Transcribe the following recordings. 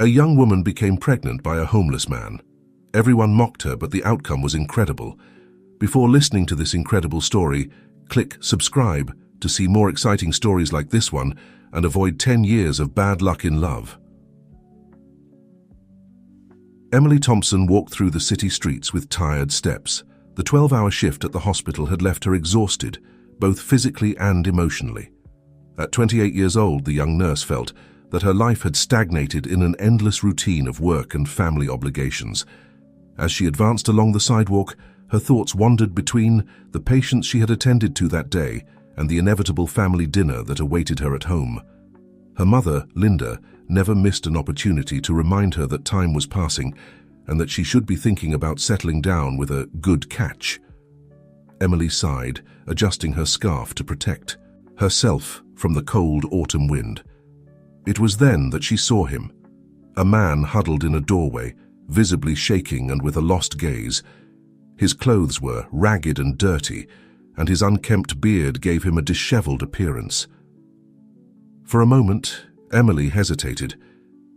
A young woman became pregnant by a homeless man. Everyone mocked her, but the outcome was incredible. Before listening to this incredible story, click subscribe to see more exciting stories like this one and avoid 10 years of bad luck in love. Emily Thompson walked through the city streets with tired steps. The 12-hour shift at the hospital had left her exhausted, both physically and emotionally. At 28 years old, the young nurse felt that her life had stagnated in an endless routine of work and family obligations. As she advanced along the sidewalk, her thoughts wandered between the patients she had attended to that day and the inevitable family dinner that awaited her at home. Her mother, Linda, never missed an opportunity to remind her that time was passing and that she should be thinking about settling down with a good catch. Emily sighed, adjusting her scarf to protect herself from the cold autumn wind. It was then that she saw him, a man huddled in a doorway, visibly shaking and with a lost gaze. His clothes were ragged and dirty, and his unkempt beard gave him a disheveled appearance. For a moment, Emily hesitated.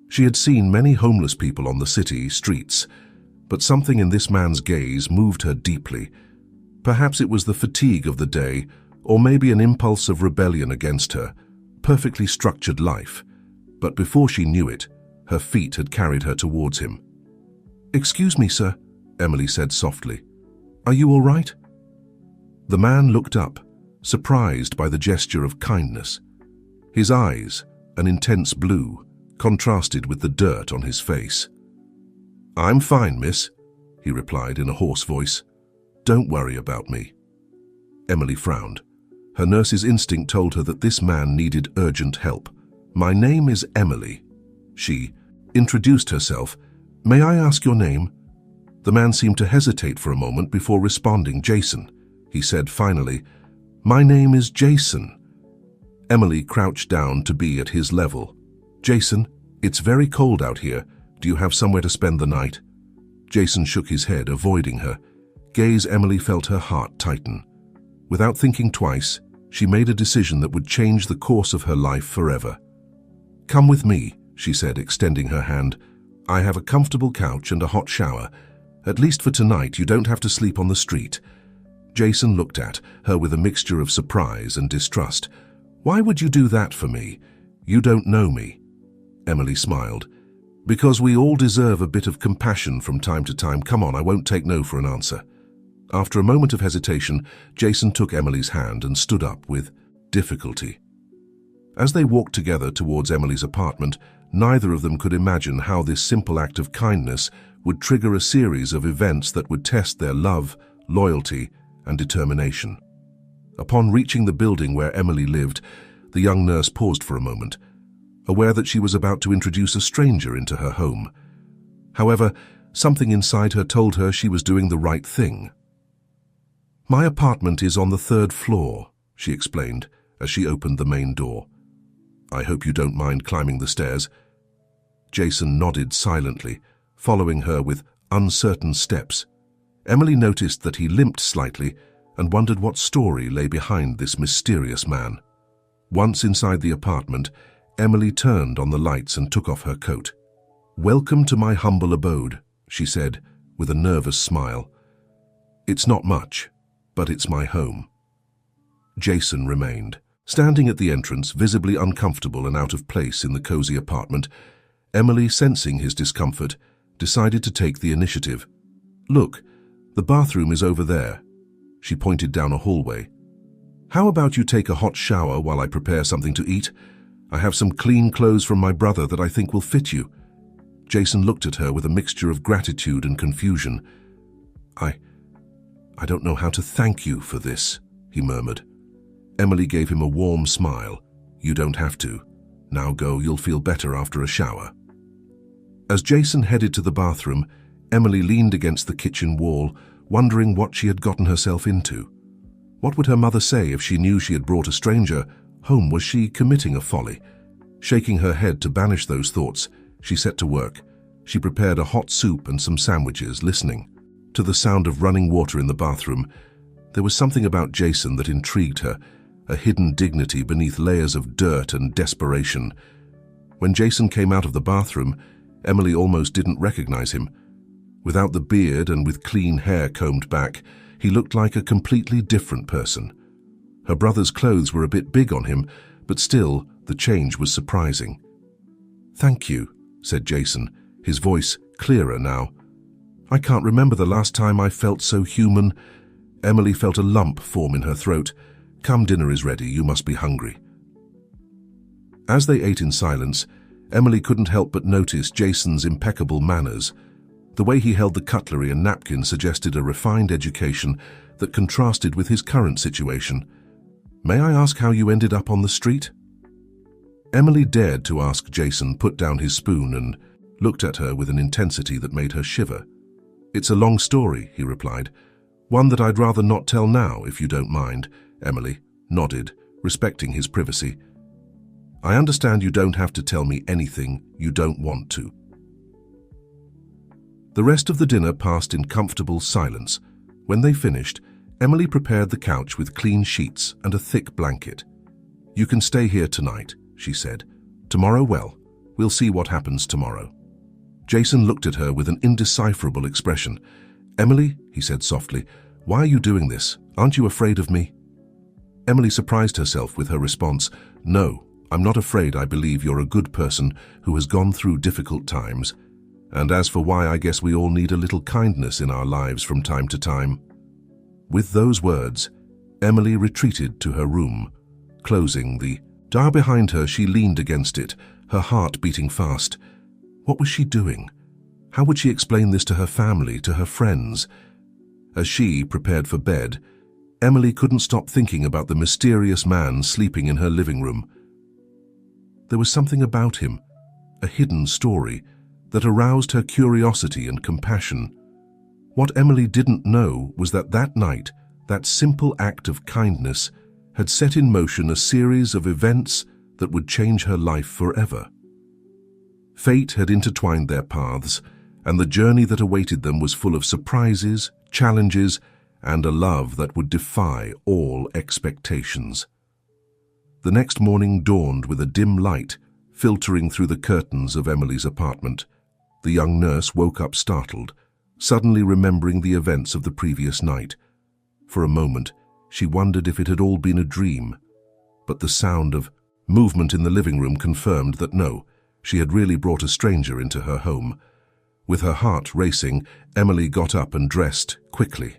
She had seen many homeless people on the city streets, but something in this man's gaze moved her deeply. Perhaps it was the fatigue of the day, or maybe an impulse of rebellion against her perfectly structured life. But before she knew it, her feet had carried her towards him. "Excuse me, sir," Emily said softly. "Are you all right?" The man looked up, surprised by the gesture of kindness. His eyes, an intense blue, contrasted with the dirt on his face. "I'm fine, miss," he replied in a hoarse voice. "Don't worry about me." Emily frowned. Her nurse's instinct told her that this man needed urgent help. "My name is Emily." She introduced herself. "May I ask your name?" The man seemed to hesitate for a moment before responding. "Jason," he said finally. "My name is Jason." Emily crouched down to be at his level. "Jason, it's very cold out here. Do you have somewhere to spend the night?" Jason shook his head, avoiding her. Gaze Emily felt her heart tighten. Without thinking twice, she made a decision that would change the course of her life forever. "Come with me," she said, extending her hand. "I have a comfortable couch and a hot shower. At least for tonight, you don't have to sleep on the street." Jason looked at her with a mixture of surprise and distrust. "Why would you do that for me? You don't know me." Emily smiled. "Because we all deserve a bit of compassion from time to time. Come on, I won't take no for an answer." After a moment of hesitation, Jason took Emily's hand and stood up with difficulty. As they walked together towards Emily's apartment, neither of them could imagine how this simple act of kindness would trigger a series of events that would test their love, loyalty, and determination. Upon reaching the building where Emily lived, the young nurse paused for a moment, aware that she was about to introduce a stranger into her home. However, something inside her told her she was doing the right thing. "My apartment is on the 3rd floor," she explained as she opened the main door. "I hope you don't mind climbing the stairs." Jason nodded silently, following her with uncertain steps. Emily noticed that he limped slightly and wondered what story lay behind this mysterious man. Once inside the apartment, Emily turned on the lights and took off her coat. "Welcome to my humble abode," she said with a nervous smile. "It's not much, but it's my home." Jason remained. Standing at the entrance, visibly uncomfortable and out of place in the cozy apartment, Emily, sensing his discomfort, decided to take the initiative. "Look, the bathroom is over there." She pointed down a hallway. "How about you take a hot shower while I prepare something to eat? I have some clean clothes from my brother that I think will fit you." Jason looked at her with a mixture of gratitude and confusion. I don't know how to thank you for this," he murmured. Emily gave him a warm smile. "You don't have to. Now go, you'll feel better after a shower." As Jason headed to the bathroom, Emily leaned against the kitchen wall, wondering what she had gotten herself into. What would her mother say if she knew she had brought a stranger home? Was she committing a folly? Shaking her head to banish those thoughts, she set to work. She prepared a hot soup and some sandwiches, listening to the sound of running water in the bathroom. There was something about Jason that intrigued her, a hidden dignity beneath layers of dirt and desperation. When Jason came out of the bathroom, Emily almost didn't recognize him. Without the beard and with clean hair combed back, he looked like a completely different person. Her brother's clothes were a bit big on him, but still, the change was surprising. "Thank you," said Jason, his voice clearer now. "I can't remember the last time I felt so human." Emily felt a lump form in her throat. "Come, dinner is ready, you must be hungry." As they ate in silence, Emily couldn't help but notice Jason's impeccable manners. The way he held the cutlery and napkin suggested a refined education that contrasted with his current situation. "May I ask how you ended up on the street?" Emily dared to ask. Jason put down his spoon and looked at her with an intensity that made her shiver. "It's a long story," he replied. "One that I'd rather not tell now, if you don't mind." Emily nodded, respecting his privacy. "I understand you don't have to tell me anything you don't want to." The rest of the dinner passed in comfortable silence. When they finished, Emily prepared the couch with clean sheets and a thick blanket. "You can stay here tonight," she said. "Tomorrow, well, we'll see what happens tomorrow." Jason looked at her with an indecipherable expression. "Emily," he said softly, "why are you doing this? Aren't you afraid of me?" Emily surprised herself with her response. "No, I'm not afraid. I believe you're a good person who has gone through difficult times. And as for why, I guess we all need a little kindness in our lives from time to time." With those words, Emily retreated to her room. Closing the door behind her, she leaned against it, her heart beating fast. What was she doing? How would she explain this to her family, to her friends? As she prepared for bed, Emily couldn't stop thinking about the mysterious man sleeping in her living room. There was something about him, a hidden story, that aroused her curiosity and compassion. What Emily didn't know was that that night, that simple act of kindness had set in motion a series of events that would change her life forever. Fate had intertwined their paths, and the journey that awaited them was full of surprises, challenges, and a love that would defy all expectations. The next morning dawned with a dim light filtering through the curtains of Emily's apartment. The young nurse woke up startled, suddenly remembering the events of the previous night. For a moment, she wondered if it had all been a dream, but the sound of movement in the living room confirmed that no, she had really brought a stranger into her home. With her heart racing, Emily got up and dressed quickly.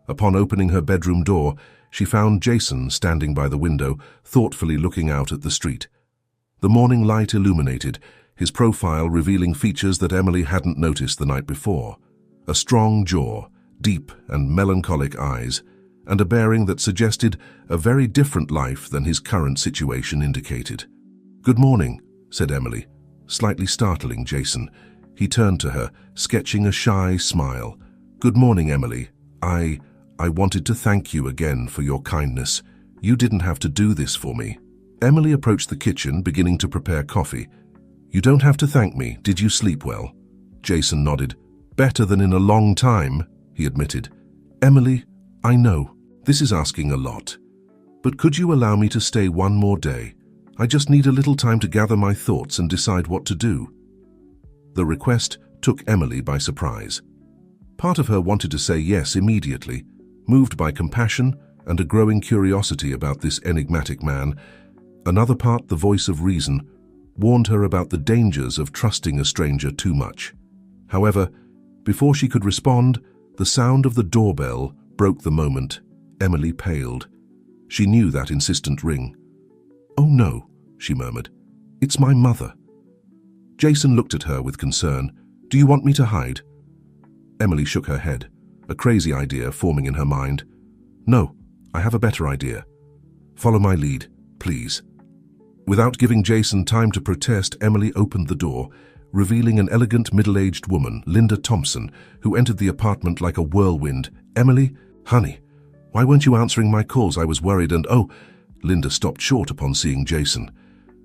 Upon opening her bedroom door, she found Jason standing by the window, thoughtfully looking out at the street. The morning light illuminated his profile, revealing features that Emily hadn't noticed the night before. A strong jaw, deep and melancholic eyes, and a bearing that suggested a very different life than his current situation indicated. "Good morning," said Emily, slightly startling Jason. He turned to her, sketching a shy smile. "Good morning, Emily. I wanted to thank you again for your kindness. You didn't have to do this for me." Emily approached the kitchen, beginning to prepare coffee. "You don't have to thank me. Did you sleep well?" Jason nodded. "Better than in a long time," he admitted. "Emily, I know, this is asking a lot. But could you allow me to stay one more day? I just need a little time to gather my thoughts and decide what to do." The request took Emily by surprise. Part of her wanted to say yes immediately, moved by compassion and a growing curiosity about this enigmatic man. Another part, the voice of reason, warned her about the dangers of trusting a stranger too much. However, before she could respond, the sound of the doorbell broke the moment. Emily paled. She knew that insistent ring. "Oh no," she murmured. "It's my mother." Jason looked at her with concern. "Do you want me to hide?" Emily shook her head, a crazy idea forming in her mind. "No, I have a better idea. Follow my lead, please." Without giving Jason time to protest, Emily opened the door, revealing an elegant middle-aged woman, Linda Thompson, who entered the apartment like a whirlwind. "Emily, honey, why weren't you answering my calls? I was worried and oh..." Linda stopped short upon seeing Jason.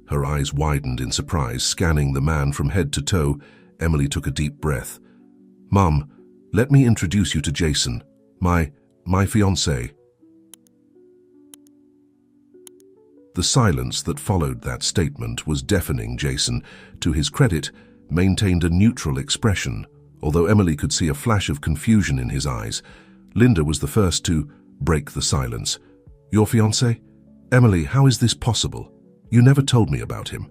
Her eyes widened in surprise, scanning the man from head to toe. Emily took a deep breath. "Mom, let me introduce you to Jason, my fiancé." The silence that followed that statement was deafening. Jason, to his credit, maintained a neutral expression, although Emily could see a flash of confusion in his eyes. Linda was the first to break the silence. "Your fiancé? Emily, how is this possible? You never told me about him."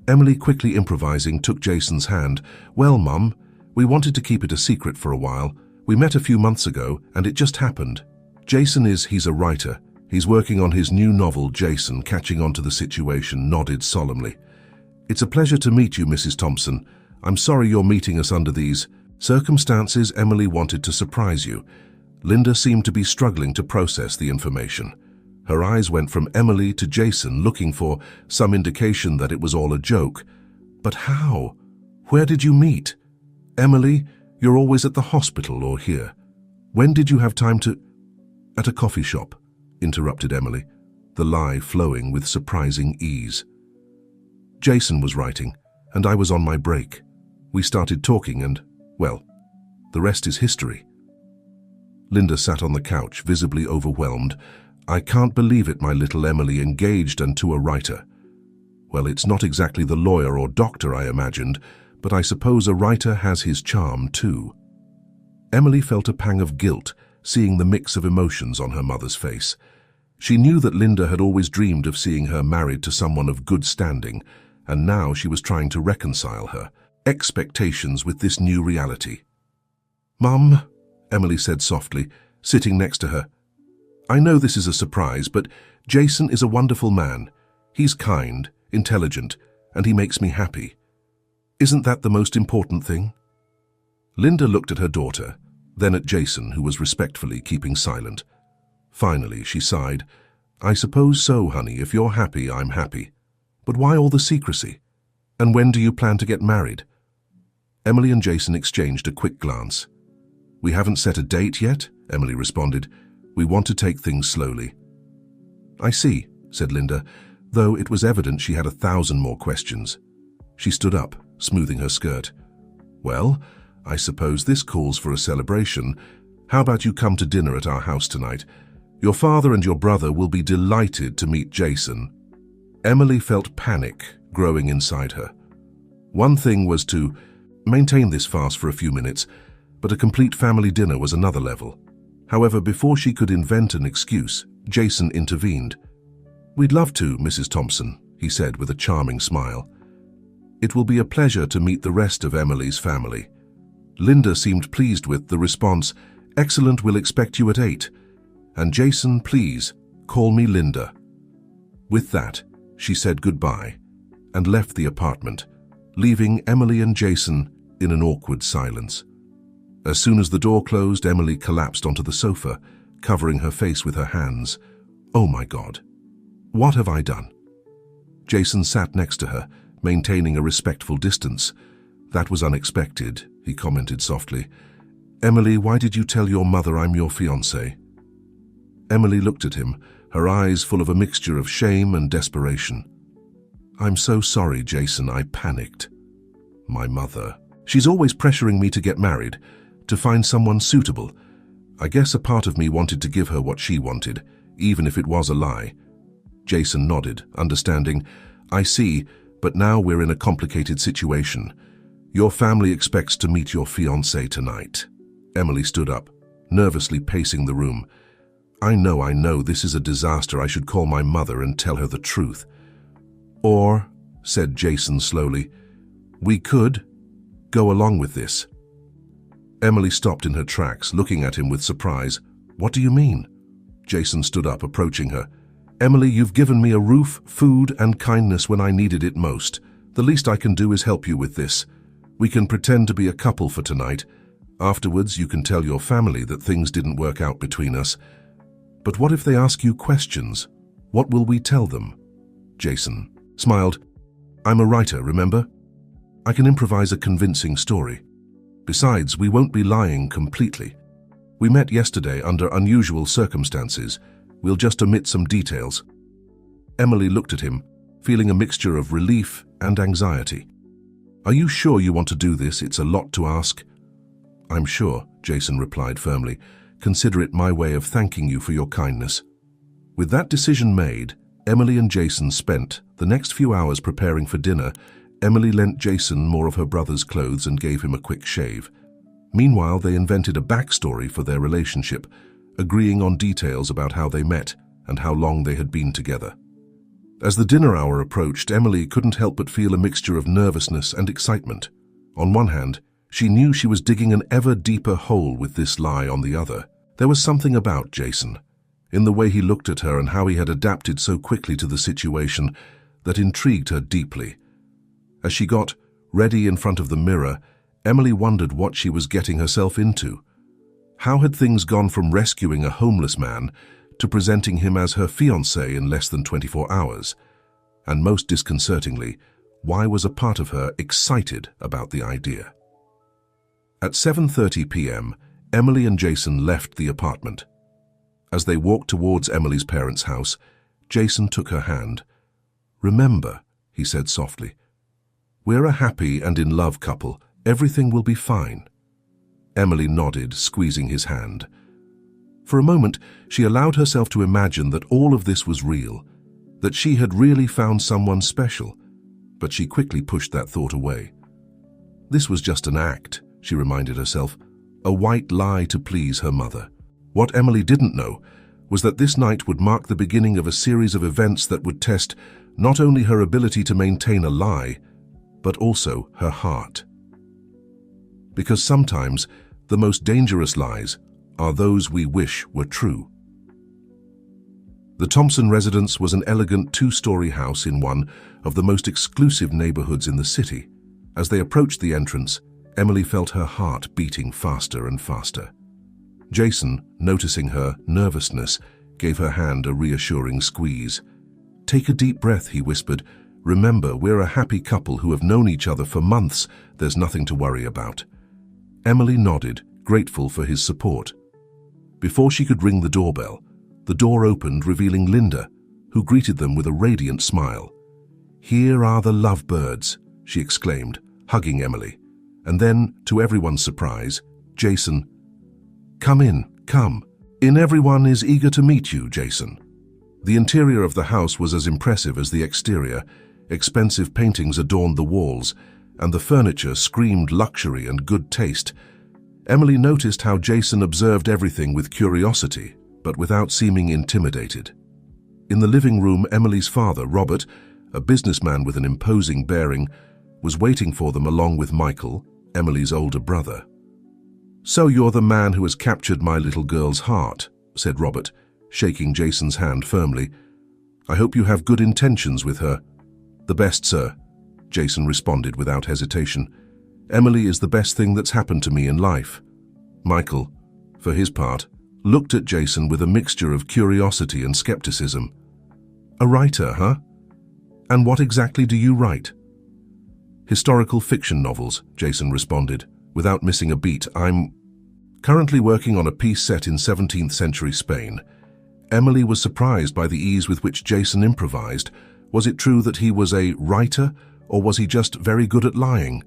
Emily, quickly improvising, took Jason's hand. "Well, Mum, we wanted to keep it a secret for a while. We met a few months ago, and it just happened. He's a writer. He's working on his new novel." Jason, catching on to the situation, nodded solemnly. "It's a pleasure to meet you, Mrs. Thompson. I'm sorry you're meeting us under these circumstances. Emily wanted to surprise you." Linda seemed to be struggling to process the information. Her eyes went from Emily to Jason, looking for some indication that it was all a joke. "But how? Where did you meet? Emily, you're always at the hospital or here. When did you have time to—" "At a coffee shop," interrupted Emily, the lie flowing with surprising ease. "Jason was writing, and I was on my break. We started talking and, well, the rest is history." Linda sat on the couch, visibly overwhelmed. "I can't believe it, my little Emily, engaged and to a writer. Well, it's not exactly the lawyer or doctor I imagined, but I suppose a writer has his charm too." Emily felt a pang of guilt, seeing the mix of emotions on her mother's face. She knew that Linda had always dreamed of seeing her married to someone of good standing, and now she was trying to reconcile her expectations with this new reality. "Mum," Emily said softly, sitting next to her, "I know this is a surprise, but Jason is a wonderful man. He's kind, intelligent, and he makes me happy. Isn't that the most important thing?" Linda looked at her daughter, then at Jason, who was respectfully keeping silent. Finally, she sighed. "I suppose so, honey. If you're happy, I'm happy. But why all the secrecy? And when do you plan to get married?" Emily and Jason exchanged a quick glance. "We haven't set a date yet," Emily responded. "We want to take things slowly." "I see," said Linda, though it was evident she had 1,000 more questions. She stood up, smoothing her skirt. "Well, I suppose this calls for a celebration. How about you come to dinner at our house tonight? Your father and your brother will be delighted to meet Jason." Emily felt panic growing inside her. One thing was to maintain this farce for a few minutes, but a complete family dinner was another level. However, before she could invent an excuse, Jason intervened. "We'd love to, Mrs. Thompson," he said with a charming smile. "It will be a pleasure to meet the rest of Emily's family." Linda seemed pleased with the response. "Excellent, we'll expect you at 8. And Jason, please, call me Linda." With that, she said goodbye and left the apartment, leaving Emily and Jason in an awkward silence. As soon as the door closed, Emily collapsed onto the sofa, covering her face with her hands. "Oh my God, what have I done?" Jason sat next to her, maintaining a respectful distance. "That was unexpected," he commented softly. "Emily, why did you tell your mother I'm your fiancé?" Emily looked at him, her eyes full of a mixture of shame and desperation. "I'm so sorry, Jason, I panicked. My mother. She's always pressuring me to get married, to find someone suitable. I guess a part of me wanted to give her what she wanted, even if it was a lie." Jason nodded, understanding. "I see, but now we're in a complicated situation. Your family expects to meet your fiancé tonight." Emily stood up, nervously pacing the room. I know, this is a disaster. I should call my mother and tell her the truth." "Or," said Jason slowly, "we could go along with this." Emily stopped in her tracks, looking at him with surprise. "What do you mean?" Jason stood up, approaching her. "Emily, you've given me a roof, food, and kindness when I needed it most. The least I can do is help you with this. We can pretend to be a couple for tonight. Afterwards, you can tell your family that things didn't work out between us. But what if they ask you questions? What will we tell them?" Jason smiled. "I'm a writer, remember? I can improvise a convincing story. Besides, we won't be lying completely. We met yesterday under unusual circumstances. We'll just omit some details." Emily looked at him, feeling a mixture of relief and anxiety. "Are you sure you want to do this? It's a lot to ask." "I'm sure," Jason replied firmly. "Consider it my way of thanking you for your kindness." With that decision made, Emily and Jason spent the next few hours preparing for dinner, Emily lent Jason more of her brother's clothes and gave him a quick shave. Meanwhile, they invented a backstory for their relationship, agreeing on details about how they met and how long they had been together. As the dinner hour approached, Emily couldn't help but feel a mixture of nervousness and excitement. On one hand, she knew she was digging an ever deeper hole with this lie on the other. There was something about Jason, in the way he looked at her and how he had adapted so quickly to the situation, that intrigued her deeply. As she got ready in front of the mirror, Emily wondered what she was getting herself into. How had things gone from rescuing a homeless man to presenting him as her fiancé in less than 24 hours? And most disconcertingly, why was a part of her excited about the idea? At 7:30 p.m., Emily and Jason left the apartment. As they walked towards Emily's parents' house, Jason took her hand. "Remember," he said softly, "we're a happy and in love couple. Everything will be fine." Emily nodded, squeezing his hand. For a moment, she allowed herself to imagine that all of this was real, that she had really found someone special, but she quickly pushed that thought away. This was just an act, she reminded herself, a white lie to please her mother. What Emily didn't know was that this night would mark the beginning of a series of events that would test not only her ability to maintain a lie, but also her heart. Because sometimes the most dangerous lies are those we wish were true. The Thompson residence was an elegant two-story house in one of the most exclusive neighborhoods in the city. As they approached the entrance, Emily felt her heart beating faster and faster. Jason, noticing her nervousness, gave her hand a reassuring squeeze. "Take a deep breath," he whispered. "Remember, we're a happy couple who have known each other for months. There's nothing to worry about." Emily nodded, grateful for his support. Before she could ring the doorbell, the door opened, revealing Linda, who greeted them with a radiant smile. "Here are the lovebirds," she exclaimed, hugging Emily. And then, to everyone's surprise, Jason. "Come in, come. Everyone is eager to meet you, Jason." The interior of the house was as impressive as the exterior. Expensive paintings adorned the walls, and the furniture screamed luxury and good taste. Emily noticed how Jason observed everything with curiosity, but without seeming intimidated. In the living room, Emily's father, Robert, a businessman with an imposing bearing, was waiting for them along with Michael, Emily's older brother. "So you're the man who has captured my little girl's heart," said Robert, shaking Jason's hand firmly. "I hope you have good intentions with her." "The best, sir," Jason responded without hesitation. "Emily is the best thing that's happened to me in life." Michael, for his part, looked at Jason with a mixture of curiosity and skepticism. "A writer, huh? And what exactly do you write?" "Historical fiction novels," Jason responded, without missing a beat. "I'm currently working on a piece set in 17th century Spain." Emily was surprised by the ease with which Jason improvised. Was it true that he was a writer, or was he just very good at lying?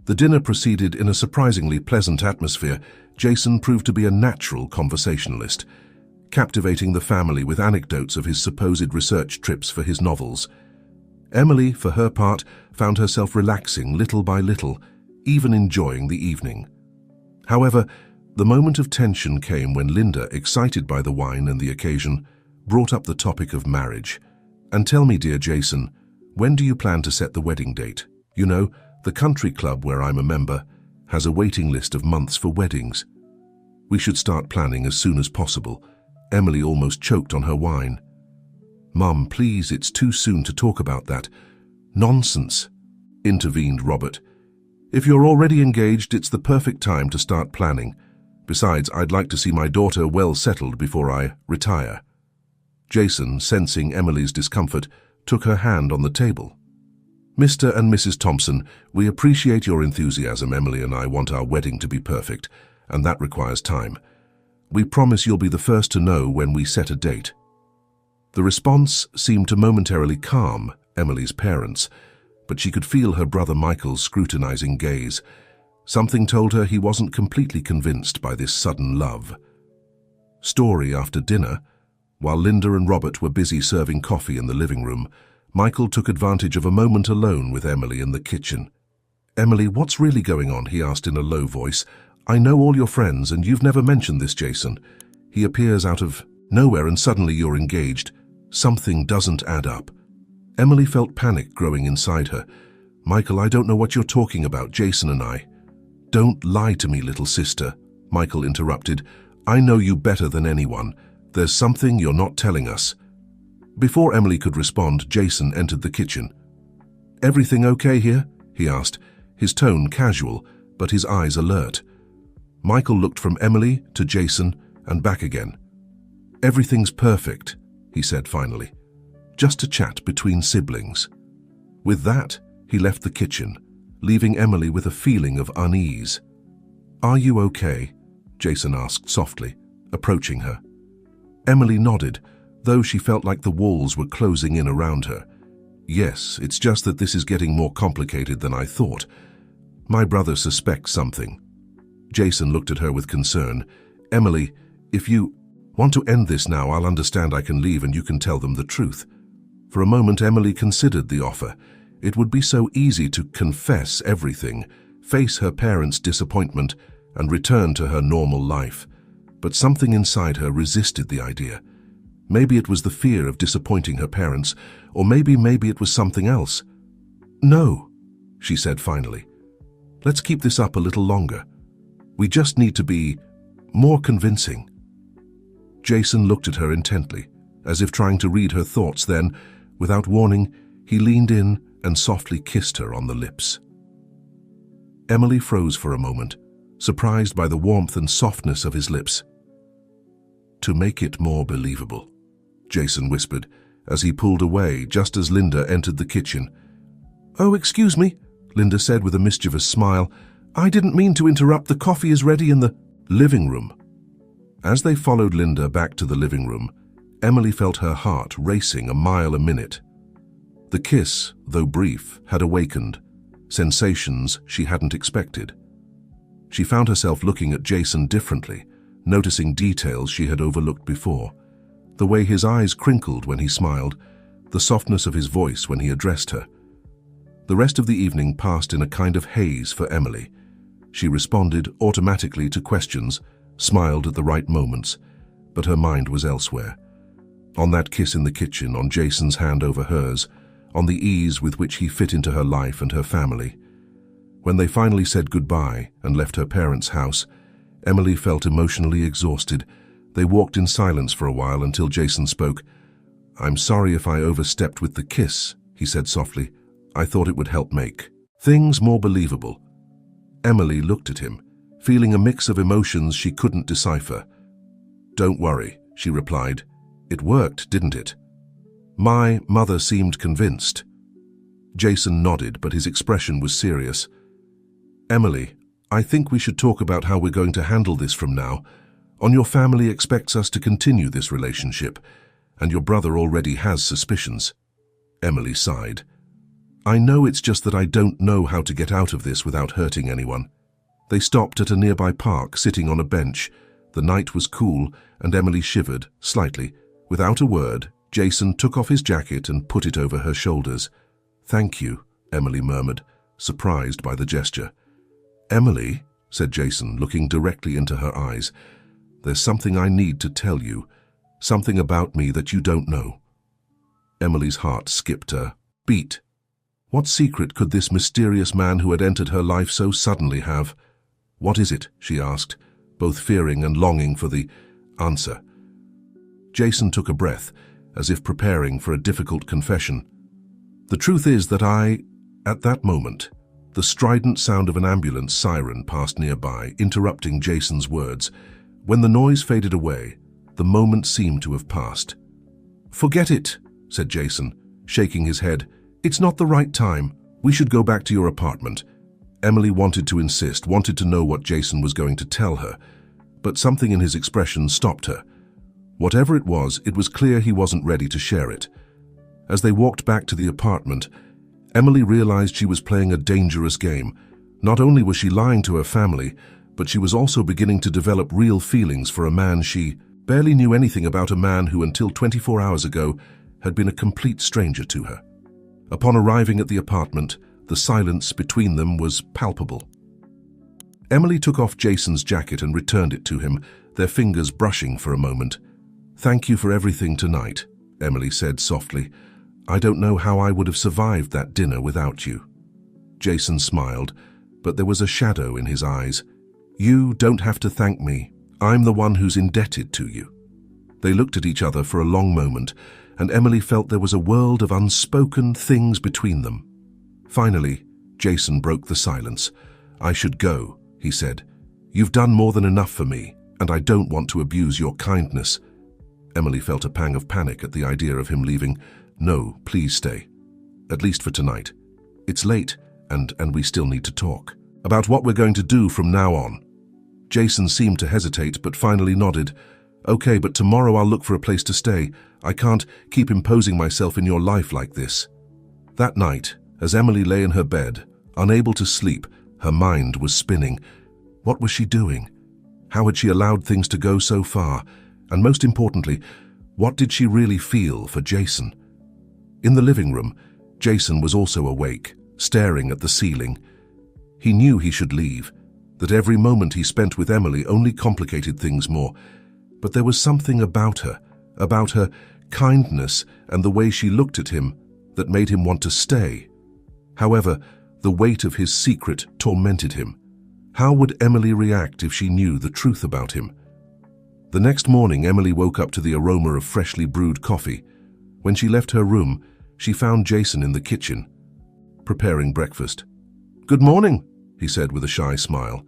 The dinner proceeded in a surprisingly pleasant atmosphere. Jason proved to be a natural conversationalist, captivating the family with anecdotes of his supposed research trips for his novels. Emily, for her part, found herself relaxing little by little, even enjoying the evening. However, the moment of tension came when Linda, excited by the wine and the occasion, brought up the topic of marriage. "And tell me, dear Jason, when do you plan to set the wedding date? You know, the country club where I'm a member has a waiting list of months for weddings. We should start planning as soon as possible." Emily almost choked on her wine. "Mum, please, it's too soon to talk about that." "Nonsense," intervened Robert. "If you're already engaged, it's the perfect time to start planning. Besides, I'd like to see my daughter well settled before I retire." Jason, sensing Emily's discomfort, took her hand on the table. "Mr. and Mrs. Thompson, we appreciate your enthusiasm. Emily and I want our wedding to be perfect, and that requires time. We promise you'll be the first to know when we set a date." The response seemed to momentarily calm Emily's parents, but she could feel her brother Michael's scrutinizing gaze. Something told her he wasn't completely convinced by this sudden love. Story after dinner, while Linda and Robert were busy serving coffee in the living room, Michael took advantage of a moment alone with Emily in the kitchen. "Emily, what's really going on?" he asked in a low voice. "I know all your friends, and you've never mentioned this, Jason. He appears out of nowhere and suddenly you're engaged. Something doesn't add up." Emily felt panic growing inside her. "Michael, I don't know what you're talking about, Jason and I." "Don't lie to me, little sister," Michael interrupted. "I know you better than anyone. There's something you're not telling us." Before Emily could respond, Jason entered the kitchen. "Everything okay here?" he asked, his tone casual, but his eyes alert. Michael looked from Emily to Jason and back again. "Everything's perfect," he said finally. "Just a chat between siblings." With that, he left the kitchen, leaving Emily with a feeling of unease. "Are you okay?" Jason asked softly, approaching her. Emily nodded, though she felt like the walls were closing in around her. "Yes, it's just that this is getting more complicated than I thought. My brother suspects something." Jason looked at her with concern. "Emily, if you want to end this now, I'll understand. I can leave and you can tell them the truth." For a moment, Emily considered the offer. It would be so easy to confess everything, face her parents' disappointment, and return to her normal life. But something inside her resisted the idea. Maybe it was the fear of disappointing her parents, or maybe it was something else. "No," she said finally. "Let's keep this up a little longer. We just need to be more convincing." Jason looked at her intently, as if trying to read her thoughts. Then, without warning, he leaned in and softly kissed her on the lips. Emily froze for a moment, surprised by the warmth and softness of his lips. "To make it more believable," Jason whispered, as he pulled away just as Linda entered the kitchen. "Oh, excuse me," Linda said with a mischievous smile. "I didn't mean to interrupt. The coffee is ready in the living room." As they followed Linda back to the living room, Emily felt her heart racing a mile a minute. The kiss, though brief, had awakened sensations she hadn't expected. She found herself looking at Jason differently, noticing details she had overlooked before. The way his eyes crinkled when he smiled, the softness of his voice when he addressed her. The rest of the evening passed in a kind of haze for Emily. She responded automatically to questions, smiled at the right moments, but her mind was elsewhere. On that kiss in the kitchen, on Jason's hand over hers, on the ease with which he fit into her life and her family. When they finally said goodbye and left her parents' house, Emily felt emotionally exhausted. They walked in silence for a while until Jason spoke. "I'm sorry if I overstepped with the kiss," he said softly. "I thought it would help make things more believable." Emily looked at him, feeling a mix of emotions she couldn't decipher. "Don't worry," she replied. "It worked, didn't it?" "My mother seemed convinced." Jason nodded, but his expression was serious. "Emily, I think we should talk about how we're going to handle this from now on. Your family expects us to continue this relationship, and your brother already has suspicions." Emily sighed. "I know, it's just that I don't know how to get out of this without hurting anyone." They stopped at a nearby park, sitting on a bench. The night was cool, and Emily shivered slightly. Without a word, Jason took off his jacket and put it over her shoulders. "Thank you," Emily murmured, surprised by the gesture. "Emily," said Jason, looking directly into her eyes, "there's something I need to tell you, something about me that you don't know." Emily's heart skipped a beat. What secret could this mysterious man who had entered her life so suddenly have? "What is it?" she asked, both fearing and longing for the answer. Jason took a breath, as if preparing for a difficult confession. "The truth is that at that moment, the strident sound of an ambulance siren passed nearby, interrupting Jason's words. When the noise faded away, the moment seemed to have passed. "Forget it," said Jason, shaking his head. "It's not the right time. We should go back to your apartment." Emily wanted to insist, wanted to know what Jason was going to tell her, but something in his expression stopped her. Whatever it was clear he wasn't ready to share it. As they walked back to the apartment, Emily realized she was playing a dangerous game. Not only was she lying to her family, but she was also beginning to develop real feelings for a man she barely knew anything about, a man who until 24 hours ago had been a complete stranger to her. Upon arriving at the apartment, the silence between them was palpable. Emily took off Jason's jacket and returned it to him, their fingers brushing for a moment. "Thank you for everything tonight," Emily said softly. "I don't know how I would have survived that dinner without you." Jason smiled, but there was a shadow in his eyes. "You don't have to thank me. I'm the one who's indebted to you." They looked at each other for a long moment, and Emily felt there was a world of unspoken things between them. Finally, Jason broke the silence. "I should go," he said. "You've done more than enough for me, and I don't want to abuse your kindness." Emily felt a pang of panic at the idea of him leaving. "No, please stay. At least for tonight. It's late, and we still need to talk. About what we're going to do from now on." Jason seemed to hesitate, but finally nodded. "Okay, but tomorrow I'll look for a place to stay. I can't keep imposing myself in your life like this." That night, as Emily lay in her bed, unable to sleep, her mind was spinning. What was she doing? How had she allowed things to go so far? And most importantly, what did she really feel for Jason? In the living room, Jason was also awake, staring at the ceiling. He knew he should leave, that every moment he spent with Emily only complicated things more. But there was something about her kindness and the way she looked at him, that made him want to stay. However, the weight of his secret tormented him. How would Emily react if she knew the truth about him? The next morning, Emily woke up to the aroma of freshly brewed coffee. When she left her room, she found Jason in the kitchen, preparing breakfast. "Good morning," he said with a shy smile.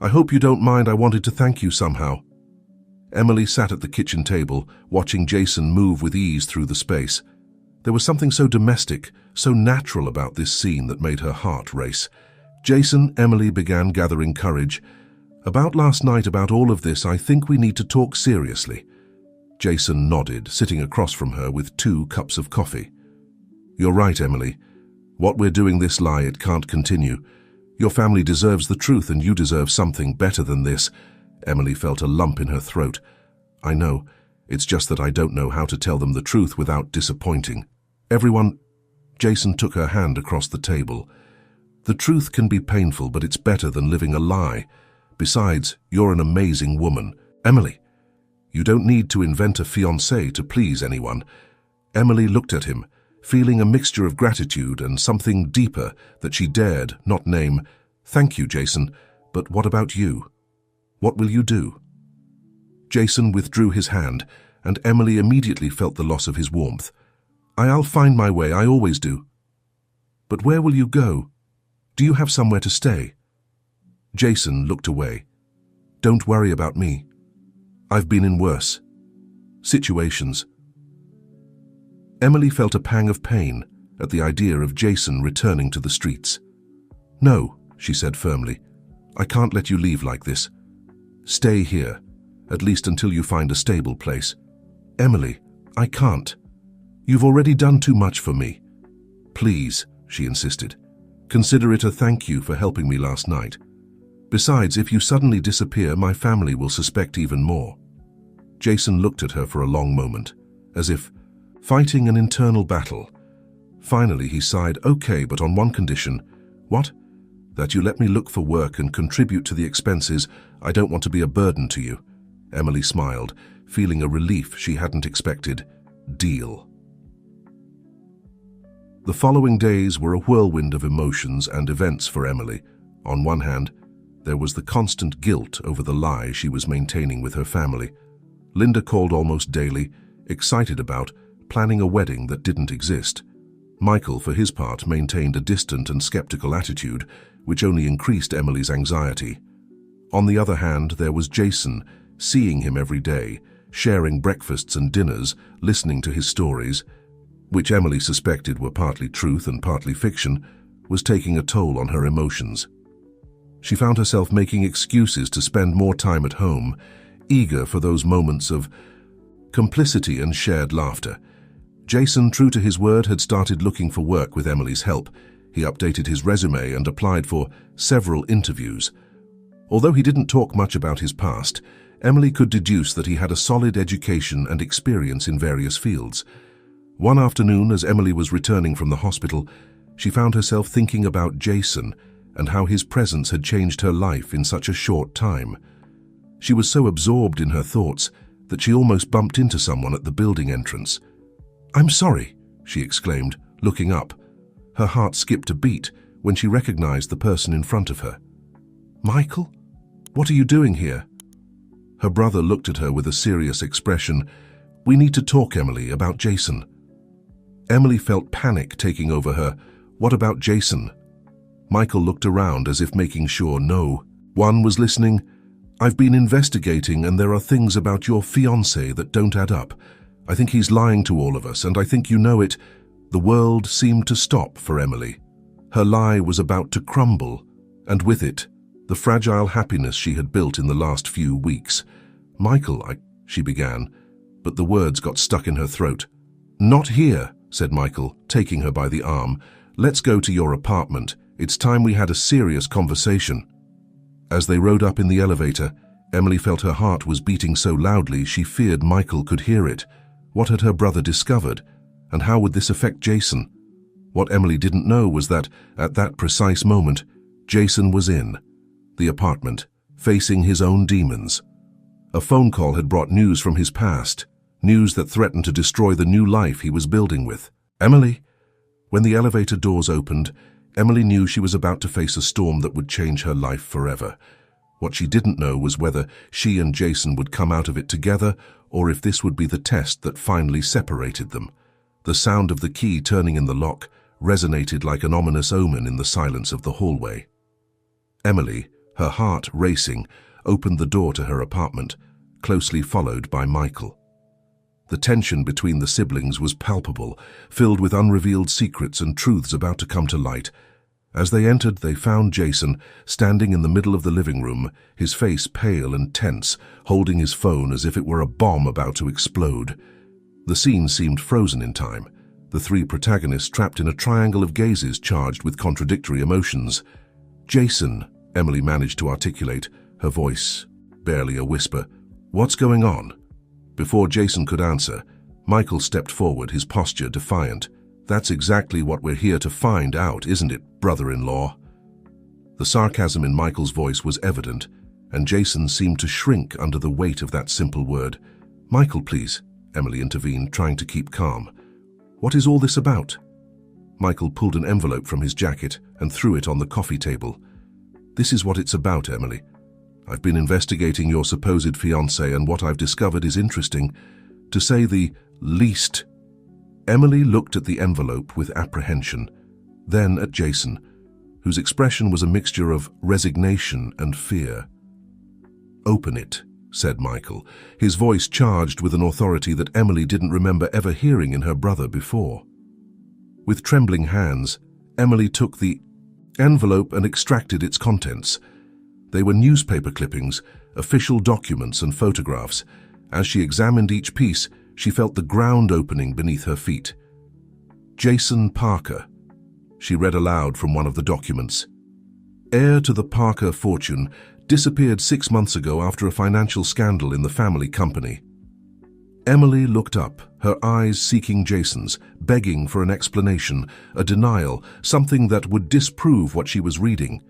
"I hope you don't mind. I wanted to thank you somehow." Emily sat at the kitchen table, watching Jason move with ease through the space. There was something so domestic, so natural about this scene that made her heart race. "Jason," Emily began, gathering courage. "About last night, about all of this, I think we need to talk seriously." Jason nodded, sitting across from her with 2 cups of coffee. "You're right, Emily. What we're doing this lie, it can't continue. Your family deserves the truth, and you deserve something better than this." Emily felt a lump in her throat. "I know. It's just that I don't know how to tell them the truth without disappointing everyone." Jason took her hand across the table. "The truth can be painful, but it's better than living a lie. Besides, you're an amazing woman. Emily, you don't need to invent a fiancé to please anyone." Emily looked at him, feeling a mixture of gratitude and something deeper that she dared not name. "Thank you, Jason, but what about you? What will you do?" Jason withdrew his hand, and Emily immediately felt the loss of his warmth. "I'll find my way, I always do." "But where will you go? Do you have somewhere to stay?" Jason looked away. "Don't worry about me. I've been in worse situations." Emily felt a pang of pain at the idea of Jason returning to the streets. "No," she said firmly. "I can't let you leave like this. Stay here, at least until you find a stable place." "Emily, I can't. You've already done too much for me." "Please," she insisted. "Consider it a thank you for helping me last night. Besides, if you suddenly disappear, my family will suspect even more." Jason looked at her for a long moment, as if fighting an internal battle. Finally, he sighed. "Okay, but on one condition." "What?" "That you let me look for work and contribute to the expenses. I don't want to be a burden to you." Emily smiled, feeling a relief she hadn't expected. "Deal." The following days were a whirlwind of emotions and events for Emily. On one hand, there was the constant guilt over the lie she was maintaining with her family. Linda called almost daily, excited about planning a wedding that didn't exist. Michael, for his part, maintained a distant and skeptical attitude, which only increased Emily's anxiety. On the other hand, there was Jason, seeing him every day, sharing breakfasts and dinners, listening to his stories, which Emily suspected were partly truth and partly fiction, was taking a toll on her emotions. She found herself making excuses to spend more time at home, eager for those moments of complicity and shared laughter. Jason, true to his word, had started looking for work with Emily's help. He updated his resume and applied for several interviews. Although he didn't talk much about his past, Emily could deduce that he had a solid education and experience in various fields. One afternoon, as Emily was returning from the hospital, she found herself thinking about Jason and how his presence had changed her life in such a short time. She was so absorbed in her thoughts that she almost bumped into someone at the building entrance. "I'm sorry," she exclaimed, looking up. Her heart skipped a beat when she recognized the person in front of her. "Michael? What are you doing here?" Her brother looked at her with a serious expression. "We need to talk, Emily, about Jason." Emily felt panic taking over her. "What about Jason?" Michael looked around as if making sure no one was listening. "I've been investigating, and there are things about your fiancé that don't add up. I think he's lying to all of us, and I think you know it." The world seemed to stop for Emily. Her lie was about to crumble, and with it, the fragile happiness she had built in the last few weeks. "Michael, she began, but the words got stuck in her throat. "Not here," said Michael, taking her by the arm. "Let's go to your apartment. It's time we had a serious conversation." As they rode up in the elevator, Emily felt her heart was beating so loudly she feared Michael could hear it. What had her brother discovered, and how would this affect Jason? What Emily didn't know was that, at that precise moment, Jason was in the apartment, facing his own demons. A phone call had brought news from his past, news that threatened to destroy the new life he was building with. "Emily!" When the elevator doors opened, Emily knew she was about to face a storm that would change her life forever. What she didn't know was whether she and Jason would come out of it together, or if this would be the test that finally separated them. The sound of the key turning in the lock resonated like an ominous omen in the silence of the hallway. Emily, her heart racing, opened the door to her apartment, closely followed by Michael. The tension between the siblings was palpable, filled with unrevealed secrets and truths about to come to light. As they entered, they found Jason standing in the middle of the living room, his face pale and tense, holding his phone as if it were a bomb about to explode. The scene seemed frozen in time, the three protagonists trapped in a triangle of gazes charged with contradictory emotions. "Jason," Emily managed to articulate, her voice barely a whisper. "What's going on?" Before Jason could answer, Michael stepped forward, his posture defiant. "That's exactly what we're here to find out, isn't it, brother-in-law?" The sarcasm in Michael's voice was evident, and Jason seemed to shrink under the weight of that simple word. "Michael, please," Emily intervened, trying to keep calm. "What is all this about?" Michael pulled an envelope from his jacket and threw it on the coffee table. "This is what it's about, Emily. I've been investigating your supposed fiancé, and what I've discovered is interesting, to say the least." Emily looked at the envelope with apprehension, then at Jason, whose expression was a mixture of resignation and fear. "Open it," said Michael, his voice charged with an authority that Emily didn't remember ever hearing in her brother before. With trembling hands, Emily took the envelope and extracted its contents. They were newspaper clippings, official documents, and photographs. As she examined each piece, she felt the ground opening beneath her feet. "Jason Parker," she read aloud from one of the documents. "Heir to the Parker fortune, disappeared 6 months ago after a financial scandal in the family company." Emily looked up, her eyes seeking Jason's, begging for an explanation, a denial, something that would disprove what she was reading.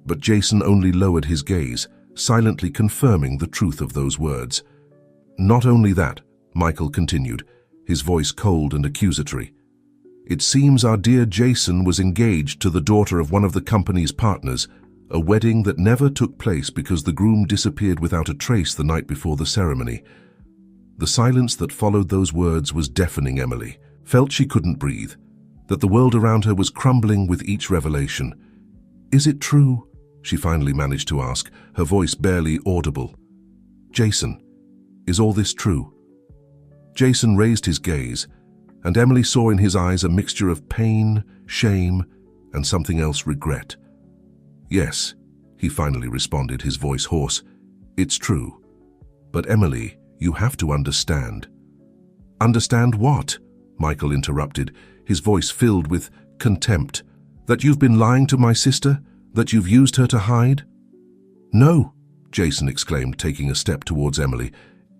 But Jason only lowered his gaze, silently confirming the truth of those words. "Not only that," Michael continued, his voice cold and accusatory. "It seems our dear Jason was engaged to the daughter of one of the company's partners, a wedding that never took place because the groom disappeared without a trace the night before the ceremony." The silence that followed those words was deafening. Emily felt she couldn't breathe, that the world around her was crumbling with each revelation. "Is it true?" she finally managed to ask, her voice barely audible. "Jason, is all this true?" Jason raised his gaze, and Emily saw in his eyes a mixture of pain, shame, and something else, regret. "Yes," he finally responded, his voice hoarse. "It's true. But Emily, you have to understand." "Understand what?" Michael interrupted, his voice filled with contempt. "That you've been lying to my sister? That you've used her to hide?" "No," Jason exclaimed, taking a step towards Emily.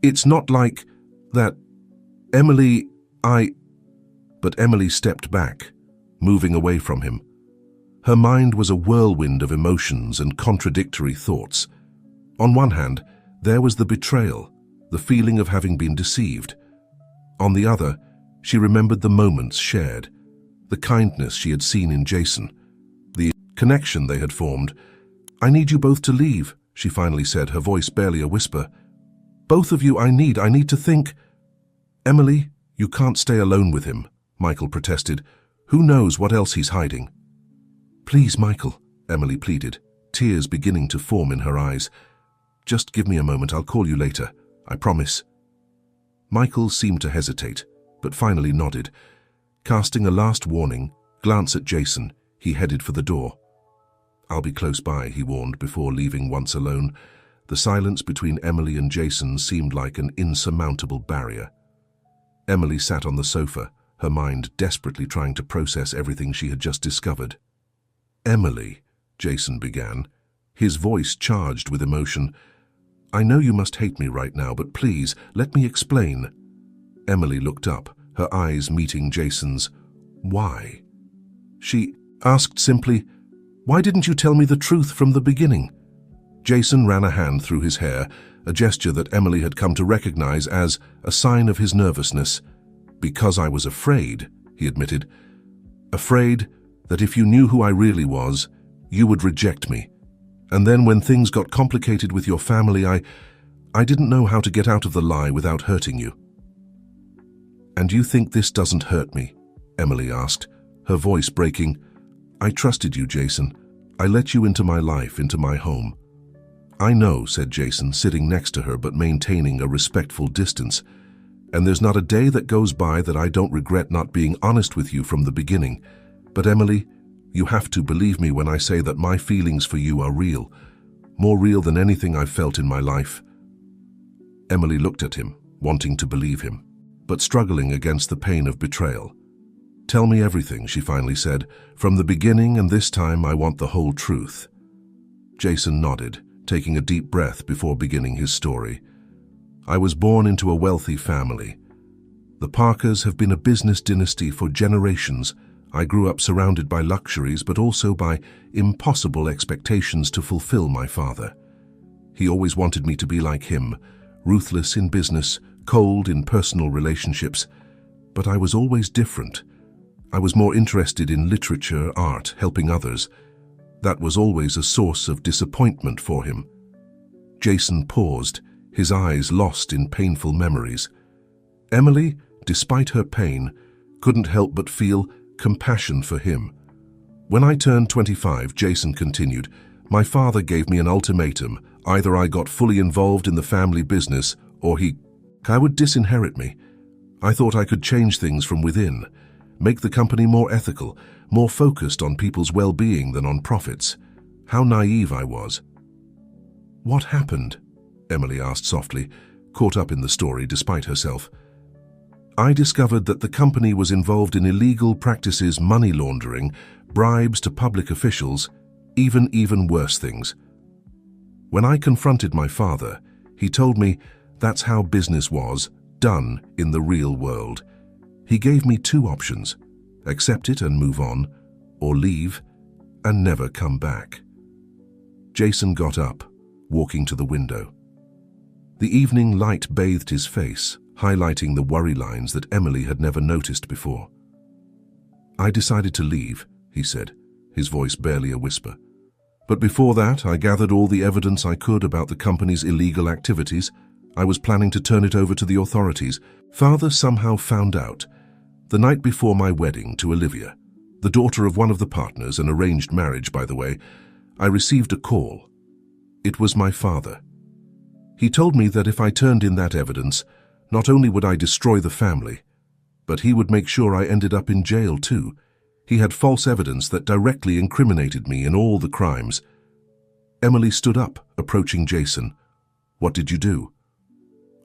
"It's not like that. Emily, But Emily stepped back, moving away from him. Her mind was a whirlwind of emotions and contradictory thoughts. On one hand, there was the betrayal, the feeling of having been deceived. On the other, she remembered the moments shared, the kindness she had seen in Jason, the connection they had formed. "I need you both to leave," she finally said, her voice barely a whisper. "Both of you, I need to think." "Emily, you can't stay alone with him," Michael protested. "Who knows what else he's hiding?" "Please, Michael," Emily pleaded, tears beginning to form in her eyes. "Just give me a moment, I'll call you later, I promise." Michael seemed to hesitate, but finally nodded. Casting a last warning glance at Jason, he headed for the door. "I'll be close by," he warned before leaving once alone. The silence between Emily and Jason seemed like an insurmountable barrier. Emily sat on the sofa, her mind desperately trying to process everything she had just discovered. "Emily," Jason began, his voice charged with emotion, "I know you must hate me right now, but please, let me explain." Emily looked up, her eyes meeting Jason's. "Why?" She asked simply, "Why didn't you tell me the truth from the beginning?" Jason ran a hand through his hair, a gesture that Emily had come to recognize as a sign of his nervousness. "Because I was afraid," he admitted. "Afraid that if you knew who I really was, you would reject me. And then when things got complicated with your family, I didn't know how to get out of the lie without hurting you." "And you think this doesn't hurt me?" Emily asked, her voice breaking. "I trusted you, Jason. I let you into my life, into my home." "I know," said Jason, sitting next to her but maintaining a respectful distance. "And there's not a day that goes by that I don't regret not being honest with you from the beginning. But Emily, you have to believe me when I say that my feelings for you are real, more real than anything I've felt in my life." Emily looked at him, wanting to believe him, but struggling against the pain of betrayal. "Tell me everything," she finally said, "from the beginning, and this time I want the whole truth." Jason nodded, taking a deep breath before beginning his story. "I was born into a wealthy family. The Parkers have been a business dynasty for generations. I grew up surrounded by luxuries, but also by impossible expectations to fulfill my father. He always wanted me to be like him, ruthless in business, cold in personal relationships. But I was always different. I was more interested in literature, art, helping others. That was always a source of disappointment for him." Jason paused, his eyes lost in painful memories. Emily, despite her pain, couldn't help but feel compassion for him. "When I turned 25, Jason continued, my father gave me an ultimatum. Either I got fully involved in the family business or he would disinherit me. I thought I could change things from within, make the company more ethical, more focused on people's well-being than on profits. How naive I was." "What happened?" Emily asked softly, caught up in the story despite herself. "I discovered that the company was involved in illegal practices, money laundering, bribes to public officials, even worse things. When I confronted my father, he told me that's how business was done in the real world. He gave me two options: accept it and move on, or leave and never come back." Jason got up, walking to the window. The evening light bathed his face, highlighting the worry lines that Emily had never noticed before. "I decided to leave," he said, his voice barely a whisper. "But before that, I gathered all the evidence I could about the company's illegal activities. I was planning to turn it over to the authorities. Father somehow found out. The night before my wedding to Olivia, the daughter of one of the partners, an arranged marriage, by the way, I received a call. It was my father. He told me that if I turned in that evidence, not only would I destroy the family, but he would make sure I ended up in jail too. He had false evidence that directly incriminated me in all the crimes." Emily stood up, approaching Jason. "What did you do?"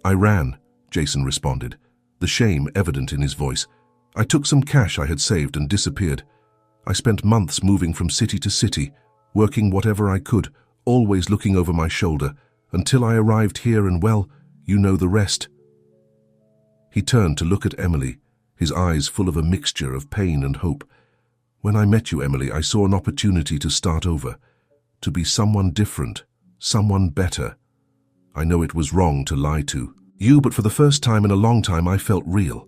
"I ran," Jason responded, the shame evident in his voice. "I took some cash I had saved and disappeared. I spent months moving from city to city, working whatever I could, always looking over my shoulder, until I arrived here and, well, you know the rest." He turned to look at Emily, his eyes full of a mixture of pain and hope. "When I met you, Emily, I saw an opportunity to start over, to be someone different, someone better. I know it was wrong to lie to you, but for the first time in a long time I felt real.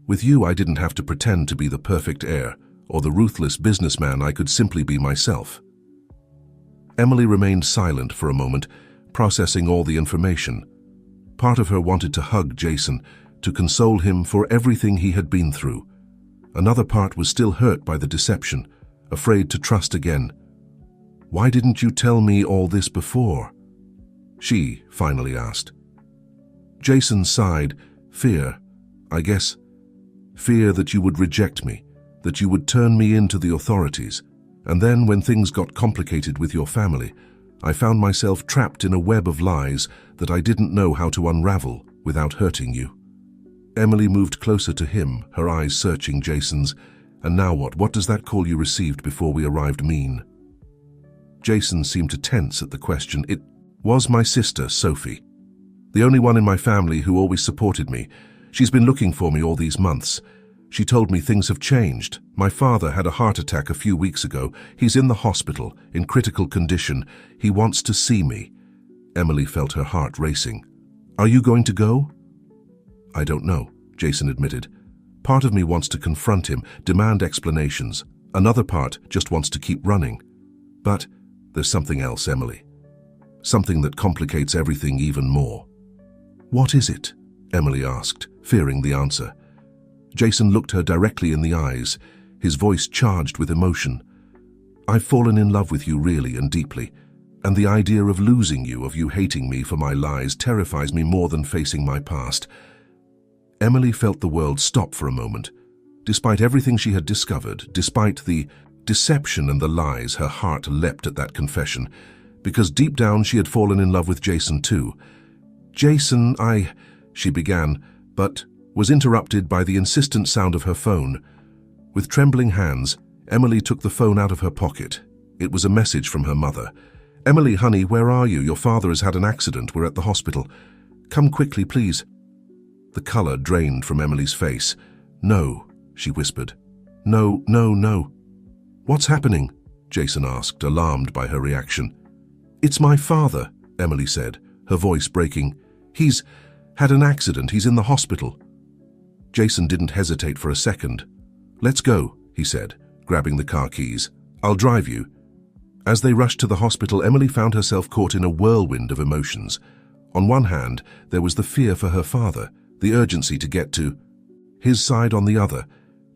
With you, I didn't have to pretend to be the perfect heir or the ruthless businessman. I could simply be myself." Emily remained silent for a moment, processing all the information. Part of her wanted to hug Jason, to console him for everything he had been through. Another part was still hurt by the deception, afraid to trust again. "Why didn't you tell me all this before?" she finally asked. Jason sighed. "Fear, I guess. Fear that you would reject me, that you would turn me in to the authorities. And then when things got complicated with your family, I found myself trapped in a web of lies that I didn't know how to unravel without hurting you." Emily moved closer to him, her eyes searching Jason's. "And now what? What does that call you received before we arrived mean?" Jason seemed to tense at the question. "It was my sister, Sophie. The only one in my family who always supported me. She's been looking for me all these months. She told me things have changed. My father had a heart attack a few weeks ago. He's in the hospital, in critical condition. He wants to see me." Emily felt her heart racing. "Are you going to go?" "I don't know," Jason admitted. "Part of me wants to confront him, demand explanations. Another part just wants to keep running. But there's something else, Emily. Something that complicates everything even more." "What is it?" Emily asked, fearing the answer. Jason looked her directly in the eyes, his voice charged with emotion. "I've fallen in love with you really and deeply, and the idea of losing you, of you hating me for my lies, terrifies me more than facing my past." Emily felt the world stop for a moment. Despite everything she had discovered, despite the deception and the lies, her heart leapt at that confession, because deep down she had fallen in love with Jason too. "Jason, she began, but was interrupted by the insistent sound of her phone. With trembling hands, Emily took the phone out of her pocket. It was a message from her mother. "Emily, honey, where are you? Your father has had an accident. We're at the hospital. Come quickly, please." The color drained from Emily's face. "No," she whispered. "No, no, no." "What's happening?" Jason asked, alarmed by her reaction. "It's my father," Emily said, her voice breaking. "He's had an accident. He's in the hospital." Jason didn't hesitate for a second. "Let's go," he said, grabbing the car keys. "I'll drive you." As they rushed to the hospital, Emily found herself caught in a whirlwind of emotions. On one hand, there was the fear for her father, the urgency to get to his side. On the other,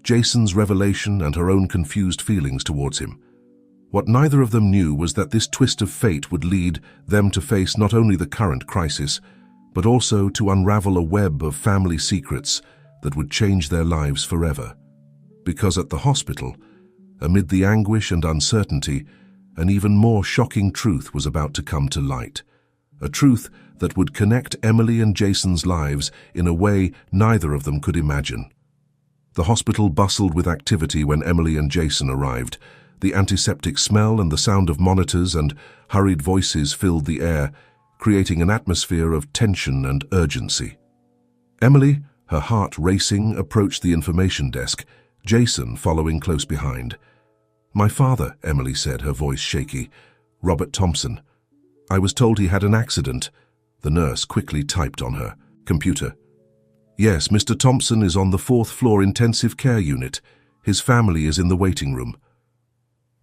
Jason's revelation and her own confused feelings towards him. What neither of them knew was that this twist of fate would lead them to face not only the current crisis, but also to unravel a web of family secrets that would change their lives forever. Because at the hospital, amid the anguish and uncertainty, an even more shocking truth was about to come to light. A truth that would connect Emily and Jason's lives in a way neither of them could imagine. The hospital bustled with activity when Emily and Jason arrived. The antiseptic smell and the sound of monitors and hurried voices filled the air, creating an atmosphere of tension and urgency. Emily, her heart racing, approached the information desk, Jason following close behind. "My father," Emily said, her voice shaky. "Robert Thompson. I was told he had an accident." The nurse quickly typed on her computer. "Yes, Mr. Thompson is on the 4th floor intensive care unit. His family is in the waiting room."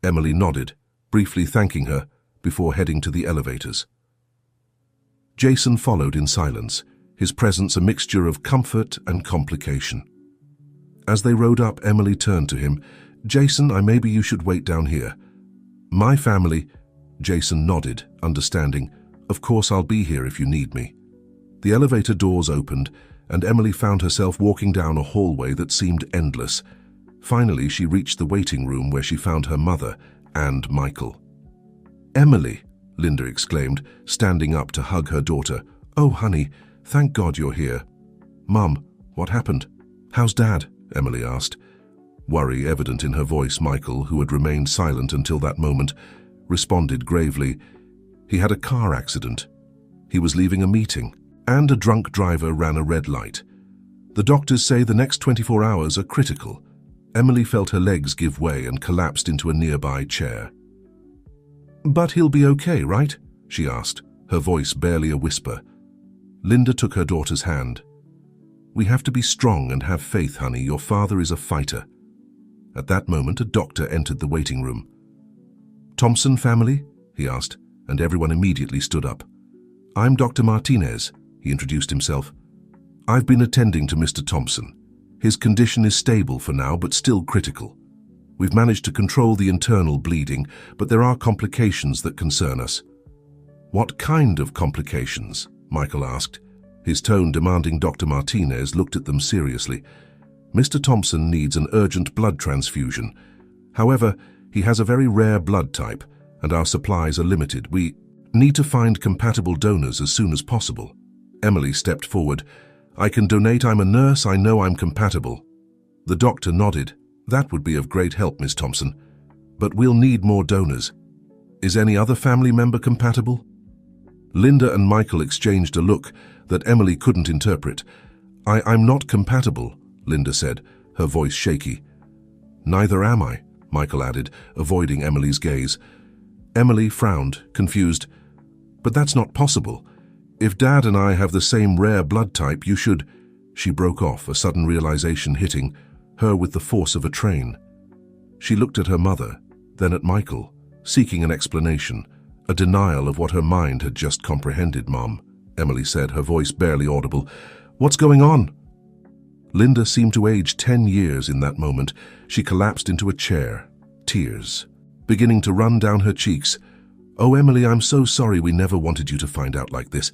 Emily nodded, briefly thanking her, before heading to the elevators. Jason followed in silence, his presence a mixture of comfort and complication. As they rode up, Emily turned to him. "Jason, maybe you should wait down here." "My family—" Jason nodded, understanding. "Of course I'll be here if you need me." The elevator doors opened, and Emily found herself walking down a hallway that seemed endless. Finally, she reached the waiting room where she found her mother and Michael. "Emily," Linda exclaimed, standing up to hug her daughter. "Oh, honey, thank God you're here." "Mum, what happened? How's Dad?" Emily asked. Worry evident in her voice, Michael, who had remained silent until that moment, responded gravely. "He had a car accident. He was leaving a meeting, and a drunk driver ran a red light. The doctors say the next 24 hours are critical. Emily felt her legs give way and collapsed into a nearby chair. "But he'll be okay, right?" she asked, her voice barely a whisper. Linda took her daughter's hand. "We have to be strong and have faith, honey. Your father is a fighter." At that moment, a doctor entered the waiting room. "Thompson family?" he asked, and everyone immediately stood up. "I'm Dr. Martinez," he introduced himself. "I've been attending to Mr. Thompson. His condition is stable for now, but still critical. We've managed to control the internal bleeding, but there are complications that concern us." "What kind of complications?" Michael asked. His tone demanding Dr. Martinez looked at them seriously. "Mr. Thompson needs an urgent blood transfusion. However, he has a very rare blood type, and our supplies are limited. We need to find compatible donors as soon as possible." Emily stepped forward. "I can donate. I'm a nurse. I know I'm compatible." The doctor nodded. "That would be of great help, Miss Thompson. But we'll need more donors. Is any other family member compatible?" Linda and Michael exchanged a look that Emily couldn't interpret. I'm not compatible," Linda said, her voice shaky. "Neither am I," Michael added, avoiding Emily's gaze. Emily frowned, confused. "But that's not possible. If Dad and I have the same rare blood type, you should—" She broke off, a sudden realization hitting her with the force of a train. She looked at her mother, then at Michael, seeking an explanation, a denial of what her mind had just comprehended. "Mom," Emily said, her voice barely audible. "What's going on?" Linda seemed to age 10 years in that moment. She collapsed into a chair, tears beginning to run down her cheeks. "Oh, Emily, I'm so sorry. We never wanted you to find out like this."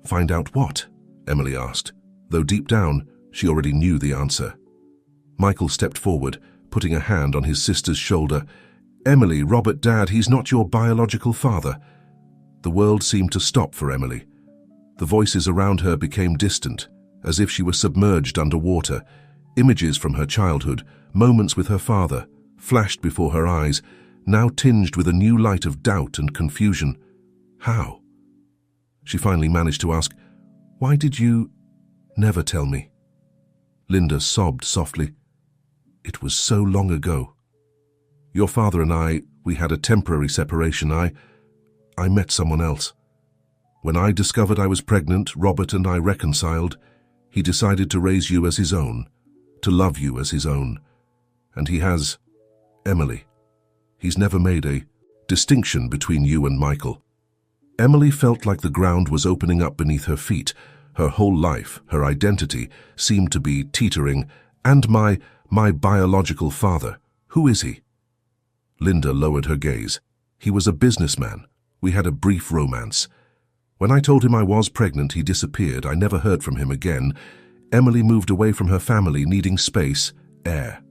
"Find out what?" Emily asked, though deep down she already knew the answer. Michael stepped forward, putting a hand on his sister's shoulder. "Emily, Robert, Dad, he's not your biological father." The world seemed to stop for Emily. The voices around her became distant, as if she were submerged underwater. Images from her childhood, moments with her father, flashed before her eyes, now tinged with a new light of doubt and confusion. "How?" She finally managed to ask, "Why did you never tell me?" Linda sobbed softly. "It was so long ago. Your father and we had a temporary separation. I met someone else. When I discovered I was pregnant, Robert and I reconciled. He decided to raise you as his own, to love you as his own. And he has, Emily. He's never made a distinction between you and Michael." Emily felt like the ground was opening up beneath her feet. Her whole life, her identity, seemed to be teetering. "And my biological father, who is he?" Linda lowered her gaze. "He was a businessman. We had a brief romance. When I told him I was pregnant, he disappeared. I never heard from him again. Emily moved away from her family, needing space, air."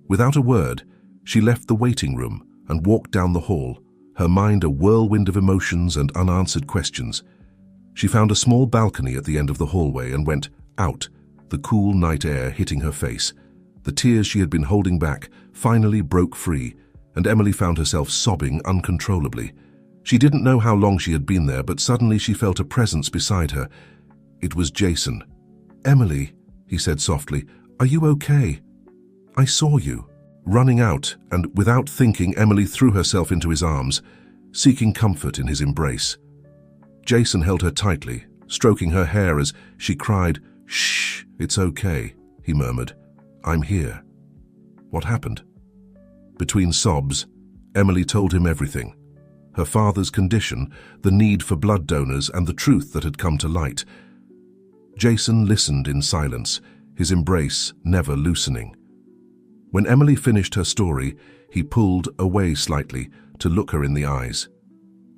Without a word, she left the waiting room and walked down the hall, her mind a whirlwind of emotions and unanswered questions. She found a small balcony at the end of the hallway and went out, the cool night air hitting her face. The tears she had been holding back finally broke free, and Emily found herself sobbing uncontrollably. She didn't know how long she had been there, but suddenly she felt a presence beside her. It was Jason. "Emily," he said softly, "are you okay? I saw you." Running out, and without thinking, Emily threw herself into his arms, seeking comfort in his embrace. Jason held her tightly, stroking her hair as she cried. "Shh, it's okay," he murmured. "I'm here." What happened? Between sobs, Emily told him everything. Her father's condition, the need for blood donors, and the truth that had come to light. Jason listened in silence, his embrace never loosening. When Emily finished her story, he pulled away slightly to look her in the eyes.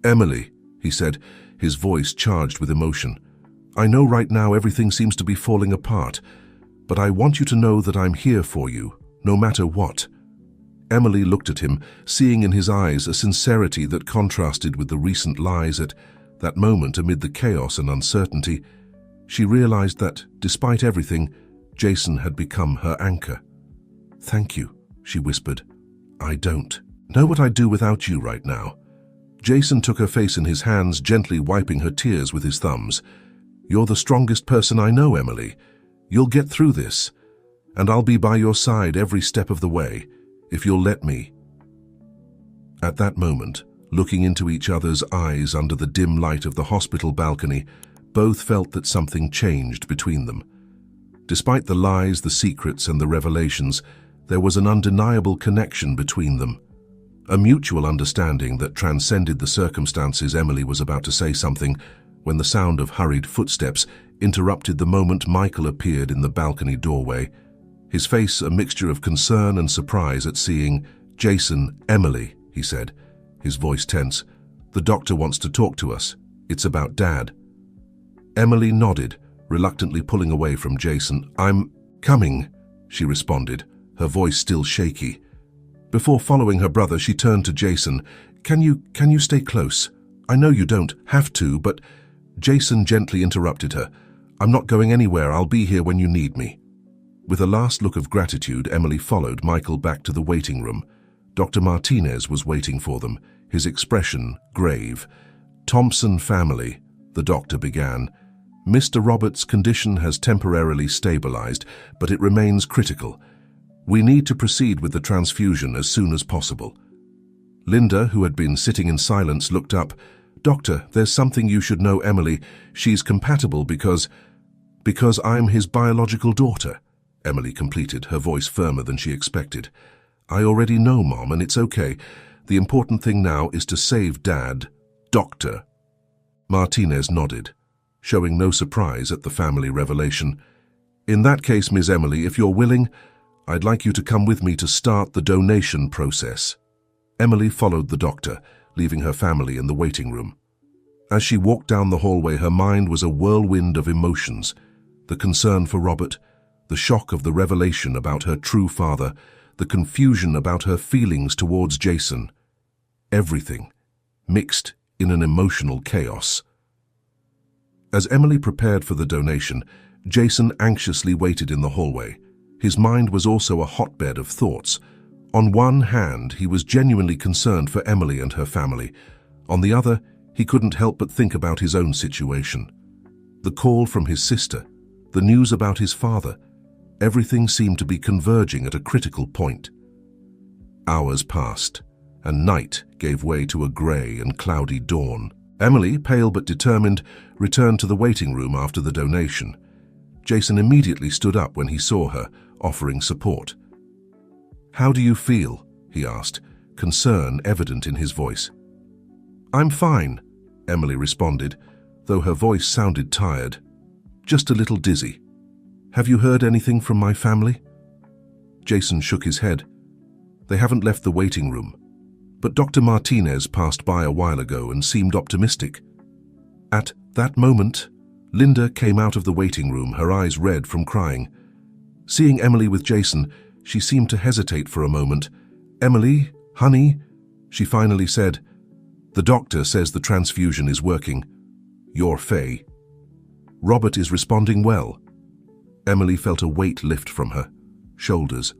"Emily," he said, his voice charged with emotion, "I know right now everything seems to be falling apart, but I want you to know that I'm here for you, no matter what." Emily looked at him, seeing in his eyes a sincerity that contrasted with the recent lies. At that moment, amid the chaos and uncertainty, she realized that, despite everything, Jason had become her anchor. "Thank you," she whispered. "I don't know what I'd do without you right now." Jason took her face in his hands, gently wiping her tears with his thumbs. "You're the strongest person I know, Emily. You'll get through this, and I'll be by your side every step of the way, if you'll let me." At that moment, looking into each other's eyes under the dim light of the hospital balcony, both felt that something changed between them. Despite the lies, the secrets, and the revelations, there was an undeniable connection between them. A mutual understanding that transcended the circumstances. Emily was about to say something when the sound of hurried footsteps interrupted the moment Michael appeared in the balcony doorway, his face a mixture of concern and surprise at seeing Jason. "Emily," he said, his voice tense, "the doctor wants to talk to us. It's about Dad." Emily nodded, reluctantly pulling away from Jason. "I'm coming," she responded, her voice still shaky. Before following her brother, she turned to Jason. Can you stay close? I know you don't have to, but..." Jason gently interrupted her. "I'm not going anywhere. I'll be here when you need me." With a last look of gratitude, Emily followed Michael back to the waiting room. Dr. Martinez was waiting for them, his expression grave. "Thompson family," the doctor began. "Mr. Roberts' condition has temporarily stabilized, but it remains critical. We need to proceed with the transfusion as soon as possible." Linda, who had been sitting in silence, looked up. "Doctor, there's something you should know, Emily. She's compatible because I'm his biological daughter," Emily completed, her voice firmer than she expected. "I already know, Mom, and it's okay. The important thing now is to save Dad, Doctor." Martinez nodded, showing no surprise at the family revelation. "In that case, Ms. Emily, if you're willing, I'd like you to come with me to start the donation process." Emily followed the doctor, leaving her family in the waiting room. As she walked down the hallway, her mind was a whirlwind of emotions. The concern for Robert, the shock of the revelation about her true father, the confusion about her feelings towards Jason. Everything mixed in an emotional chaos. As Emily prepared for the donation, Jason anxiously waited in the hallway. His mind was also a hotbed of thoughts. On one hand, he was genuinely concerned for Emily and her family. On the other, he couldn't help but think about his own situation. The call from his sister, the news about his father, everything seemed to be converging at a critical point. Hours passed, and night gave way to a grey and cloudy dawn. Emily, pale but determined, returned to the waiting room after the donation. Jason immediately stood up when he saw her, offering support. "How do you feel?" he asked, concern evident in his voice. "I'm fine," Emily responded, though her voice sounded tired. "Just a little dizzy. Have you heard anything from my family?" Jason shook his head. "They haven't left the waiting room, but Dr. Martinez passed by a while ago and seemed optimistic." At that moment, Linda came out of the waiting room, her eyes red from crying. Seeing Emily with Jason, she seemed to hesitate for a moment. "Emily, honey," she finally said, "the doctor says the transfusion is working. You're Faye. Robert is responding well." Emily felt a weight lift from her shoulders.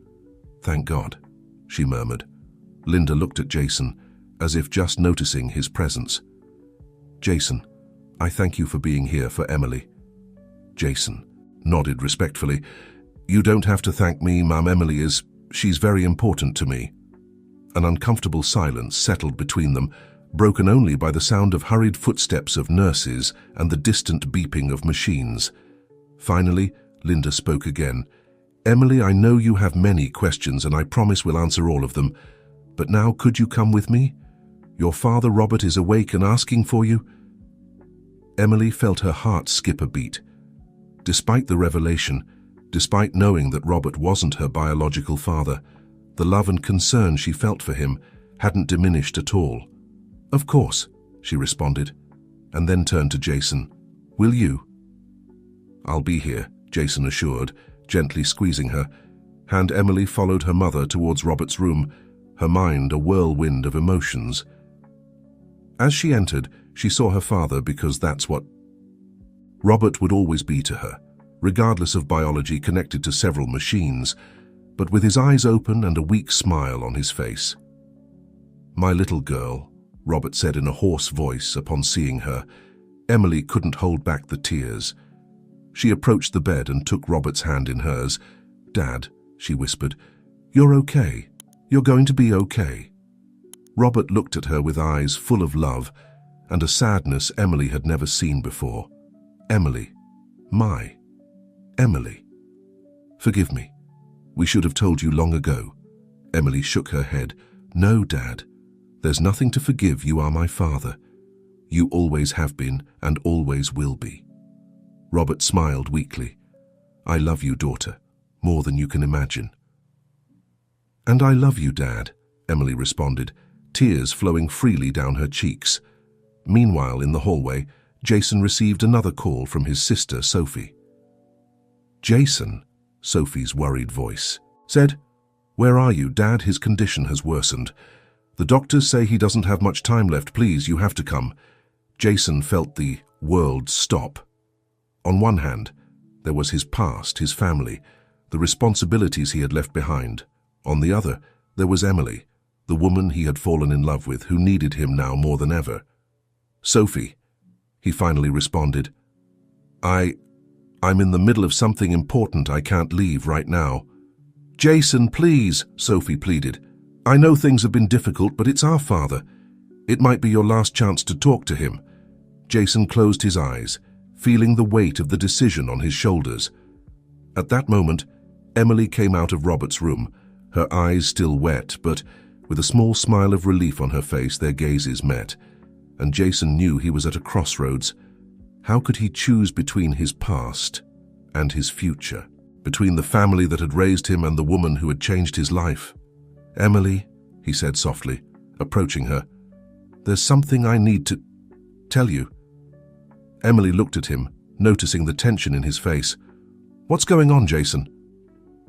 "Thank God," she murmured. Linda looked at Jason, as if just noticing his presence. "Jason, I thank you for being here for Emily." Jason nodded respectfully. "You don't have to thank me, Mum. She's very important to me." An uncomfortable silence settled between them, broken only by the sound of hurried footsteps of nurses and the distant beeping of machines. Finally, Linda spoke again. "Emily, I know you have many questions, and I promise we'll answer all of them. But now, could you come with me? Your father, Robert, is awake and asking for you." Emily felt her heart skip a beat. Despite the revelation, despite knowing that Robert wasn't her biological father, the love and concern she felt for him hadn't diminished at all. "Of course," she responded, and then turned to Jason. "Will you?" "I'll be here," Jason assured, gently squeezing her, and Emily followed her mother towards Robert's room, her mind a whirlwind of emotions. As she entered, she saw her father because that's what Robert would always be to her, regardless of biology, connected to several machines, but with his eyes open and a weak smile on his face. "My little girl," Robert said in a hoarse voice upon seeing her. Emily couldn't hold back the tears. She approached the bed and took Robert's hand in hers. "Dad," she whispered, "you're okay. You're going to be okay." Robert looked at her with eyes full of love and a sadness Emily had never seen before. "Emily. My Emily. Forgive me. We should have told you long ago." Emily shook her head. "No, Dad. There's nothing to forgive. You are my father. You always have been and always will be." Robert smiled weakly. "I love you, daughter, more than you can imagine." "And I love you, Dad," Emily responded, tears flowing freely down her cheeks. Meanwhile, in the hallway, Jason received another call from his sister, Sophie. "Jason," Sophie's worried voice said, "where are you? Dad, his condition has worsened. The doctors say he doesn't have much time left. Please, you have to come." Jason felt the world stop. On one hand, there was his past, his family, the responsibilities he had left behind. On the other, there was Emily, the woman he had fallen in love with, who needed him now more than ever. "Sophie," he finally responded, I'm in the middle of something important. I can't leave right now." "Jason, please," Sophie pleaded. "I know things have been difficult, but it's our father. It might be your last chance to talk to him." Jason closed his eyes, feeling the weight of the decision on his shoulders. At that moment, Emily came out of Robert's room, her eyes still wet, but with a small smile of relief on her face. Their gazes met, and Jason knew he was at a crossroads. How could he choose between his past and his future, between the family that had raised him and the woman who had changed his life? "Emily," he said softly, approaching her, "there's something I need to tell you." Emily looked at him, noticing the tension in his face. "What's going on, Jason?"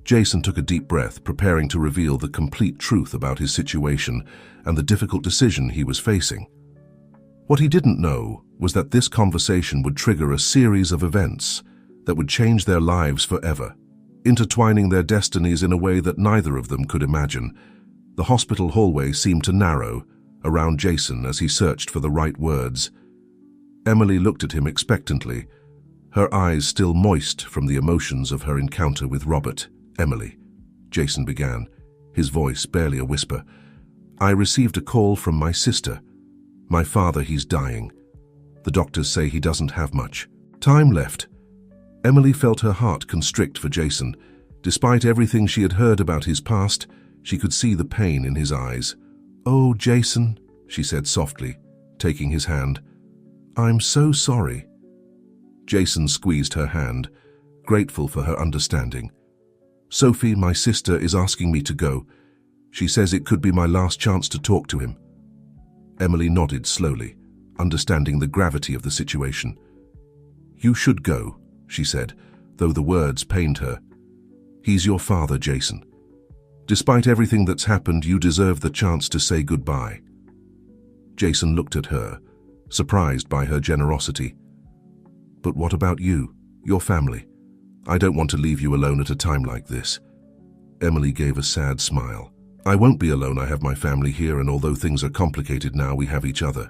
Jason took a deep breath, preparing to reveal the complete truth about his situation and the difficult decision he was facing. What he didn't know was that this conversation would trigger a series of events that would change their lives forever, intertwining their destinies in a way that neither of them could imagine. The hospital hallway seemed to narrow around Jason as he searched for the right words. Emily looked at him expectantly, her eyes still moist from the emotions of her encounter with Robert. "Emily," Jason began, his voice barely a whisper, "I received a call from my sister. My father, he's dying. The doctors say he doesn't have much time left." Emily felt her heart constrict for Jason. Despite everything she had heard about his past, she could see the pain in his eyes. "Oh, Jason," she said softly, taking his hand, "I'm so sorry." Jason squeezed her hand, grateful for her understanding. "Sophie, my sister, is asking me to go. She says it could be my last chance to talk to him." Emily nodded slowly, understanding the gravity of the situation. "You should go," she said, though the words pained her. "He's your father, Jason. Despite everything that's happened, you deserve the chance to say goodbye." Jason looked at her, surprised by her generosity. "But what about you, your family? I don't want to leave you alone at a time like this." Emily gave a sad smile. "I won't be alone. I have my family here, and although things are complicated now, we have each other.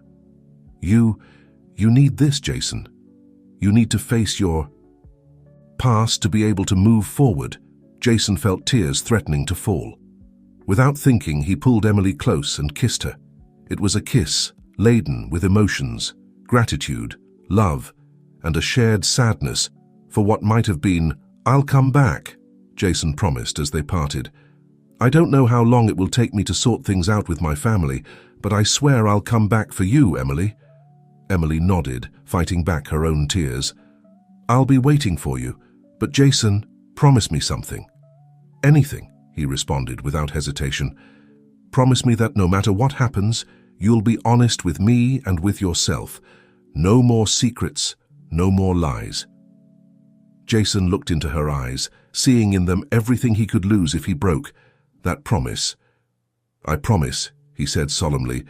You need this, Jason. You need to face your past to be able to move forward." Jason felt tears threatening to fall. Without thinking, he pulled Emily close and kissed her. It was a kiss laden with emotions, gratitude, love, and a shared sadness for what might have been. "I'll come back," Jason promised as they parted. "I don't know how long it will take me to sort things out with my family, but I swear I'll come back for you, Emily." Emily nodded, fighting back her own tears. "I'll be waiting for you, but Jason, promise me something." "Anything," he responded without hesitation. "Promise me that no matter what happens, you'll be honest with me and with yourself. No more secrets, no more lies." Jason looked into her eyes, seeing in them everything he could lose if he broke that promise. "I promise," he said solemnly,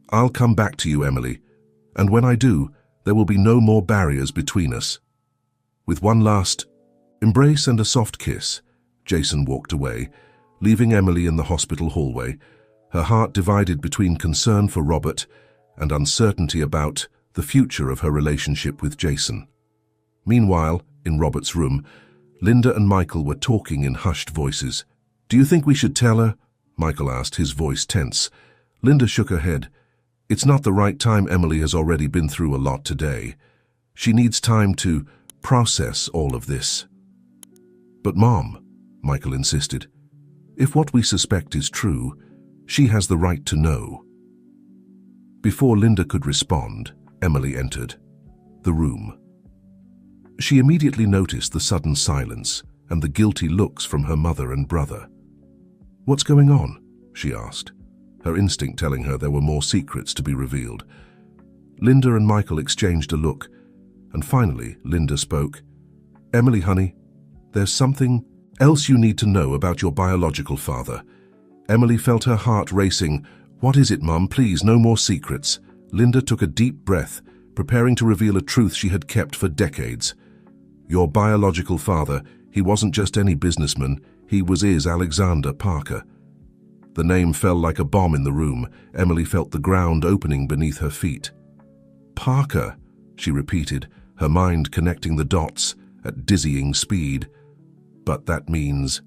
"I'll come back to you, Emily, and when I do, there will be no more barriers between us." With one last embrace and a soft kiss, Jason walked away, leaving Emily in the hospital hallway, her heart divided between concern for Robert and uncertainty about the future of her relationship with Jason. Meanwhile, In Robert's room, Linda and Michael were talking in hushed voices. "Do you think we should tell her?" Michael asked, his voice tense. Linda shook her head. "It's not the right time. Emily has already been through a lot today. She needs time to process all of this." "But Mom," Michael insisted, "if what we suspect is true, she has the right to know." Before Linda could respond, Emily entered the room. She immediately noticed the sudden silence and the guilty looks from her mother and brother. "What's going on?" she asked, her instinct telling her there were more secrets to be revealed. Linda and Michael exchanged a look, and finally Linda spoke. "Emily, honey, there's something else you need to know about your biological father." Emily felt her heart racing. "What is it, Mum? Please, no more secrets." Linda took a deep breath, preparing to reveal a truth she had kept for decades. "Your biological father, he wasn't just any businessman, is Alexander Parker." The name fell like a bomb in the room. Emily felt the ground opening beneath her feet. "Parker," she repeated, her mind connecting the dots at dizzying speed. "But that means—"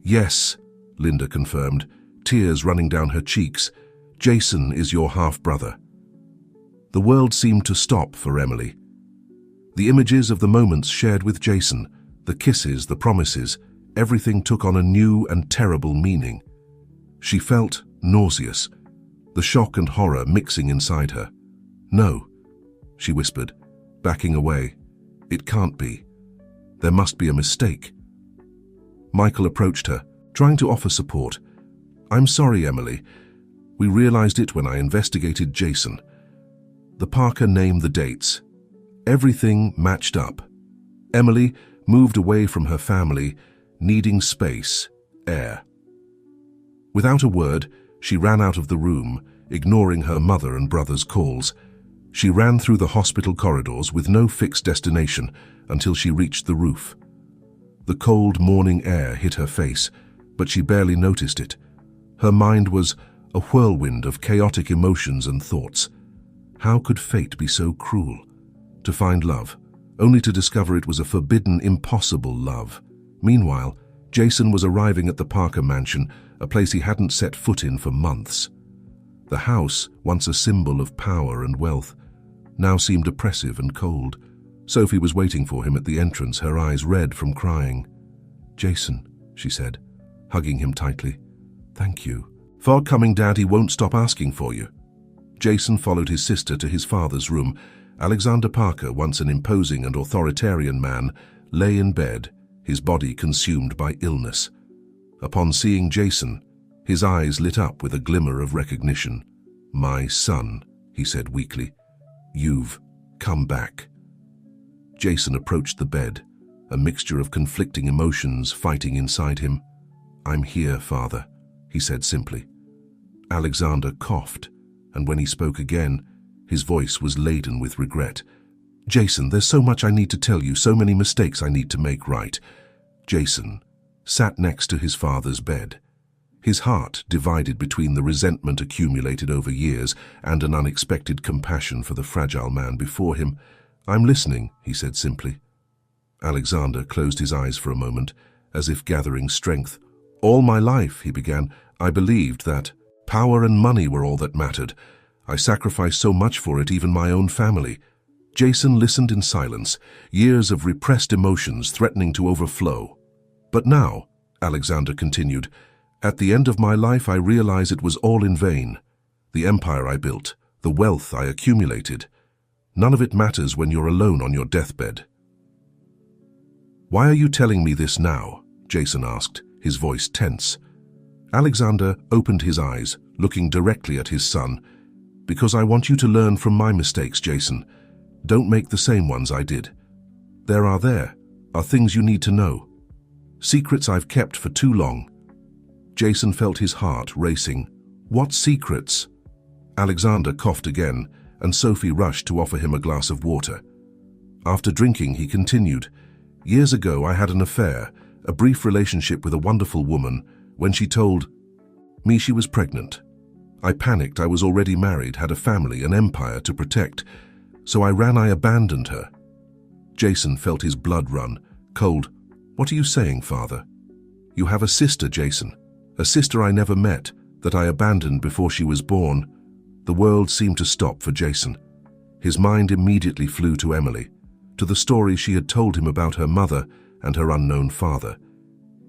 "Yes," Linda confirmed, tears running down her cheeks. "Jason is your half-brother." The world seemed to stop for Emily. The images of the moments shared with Jason, the kisses, the promises, everything took on a new and terrible meaning. She felt nauseous, the shock and horror mixing inside her. "No," she whispered, backing away. "It can't be. There must be a mistake." Michael approached her, trying to offer support. "I'm sorry, Emily. We realized it when I investigated Jason." The Parker named the dates. Everything matched up. Emily moved away from her family, needing space, air. Without a word, she ran out of the room, ignoring her mother and brother's calls. She ran through the hospital corridors with no fixed destination until she reached the roof. The cold morning air hit her face, but she barely noticed it. Her mind was a whirlwind of chaotic emotions and thoughts. How could fate be so cruel? To find love, only to discover it was a forbidden, impossible love. Meanwhile, Jason was arriving at the Parker mansion, a place he hadn't set foot in for months. The house, once a symbol of power and wealth, now seemed oppressive and cold. Sophie was waiting for him at the entrance, her eyes red from crying. "Jason," she said, hugging him tightly. "Thank you. Far coming, Daddy won't stop asking for you." Jason followed his sister to his father's room. Alexander Parker, once an imposing and authoritarian man, lay in bed, his body consumed by illness. Upon seeing Jason, his eyes lit up with a glimmer of recognition. "My son," he said weakly, "you've come back." Jason approached the bed, a mixture of conflicting emotions fighting inside him. "I'm here, Father," he said simply. Alexander coughed, and when he spoke again, his voice was laden with regret. "Jason, there's so much I need to tell you, so many mistakes I need to make right." Jason sat next to his father's bed, his heart divided between the resentment accumulated over years and an unexpected compassion for the fragile man before him. "I'm listening," he said simply. Alexander closed his eyes for a moment, as if gathering strength. "All my life," he began, "I believed that power and money were all that mattered. I sacrificed so much for it, even my own family." Jason listened in silence, years of repressed emotions threatening to overflow. "But now," Alexander continued, "at the end of my life I realize it was all in vain. The empire I built, the wealth I accumulated, none of it matters when you're alone on your deathbed." "Why are you telling me this now?" Jason asked, his voice tense. Alexander opened his eyes, looking directly at his son. "Because I want you to learn from my mistakes, Jason. Don't make the same ones I did. There are things you need to know. Secrets I've kept for too long." Jason felt his heart racing. "What secrets?" Alexander coughed again, and Sophie rushed to offer him a glass of water. After drinking, he continued, "Years ago I had an affair, a brief relationship with a wonderful woman. When she told me she was pregnant, I panicked. I was already married, had a family, an empire to protect. So I abandoned her." Jason felt his blood run. Cold. "What are you saying, Father?" "You have a sister, Jason. A sister I never met, that I abandoned before she was born." The world seemed to stop for Jason. His mind immediately flew to Emily, to the story she had told him about her mother and her unknown father.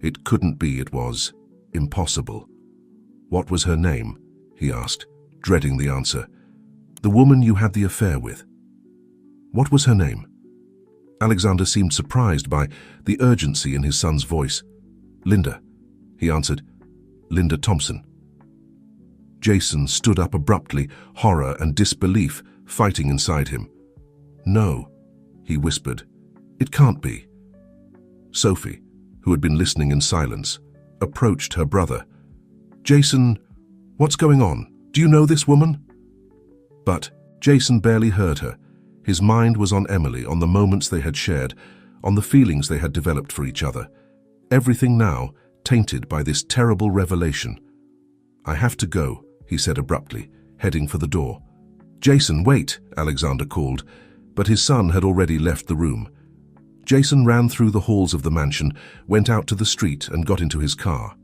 It couldn't be, it was impossible. "What was her name?" he asked, dreading the answer. "The woman you had the affair with. What was her name?" Alexander seemed surprised by the urgency in his son's voice. "Linda," he answered. "Linda Thompson." Jason stood up abruptly, horror and disbelief fighting inside him. "No," he whispered. "It can't be." Sophie, who had been listening in silence, approached her brother. "Jason, what's going on? Do you know this woman?" But Jason barely heard her. His mind was on Emily, on the moments they had shared, on the feelings they had developed for each other. Everything now tainted by this terrible revelation. "I have to go," he said abruptly, heading for the door. "Jason, wait," Alexander called, but his son had already left the room. Jason ran through the halls of the mansion, went out to the street and got into his car.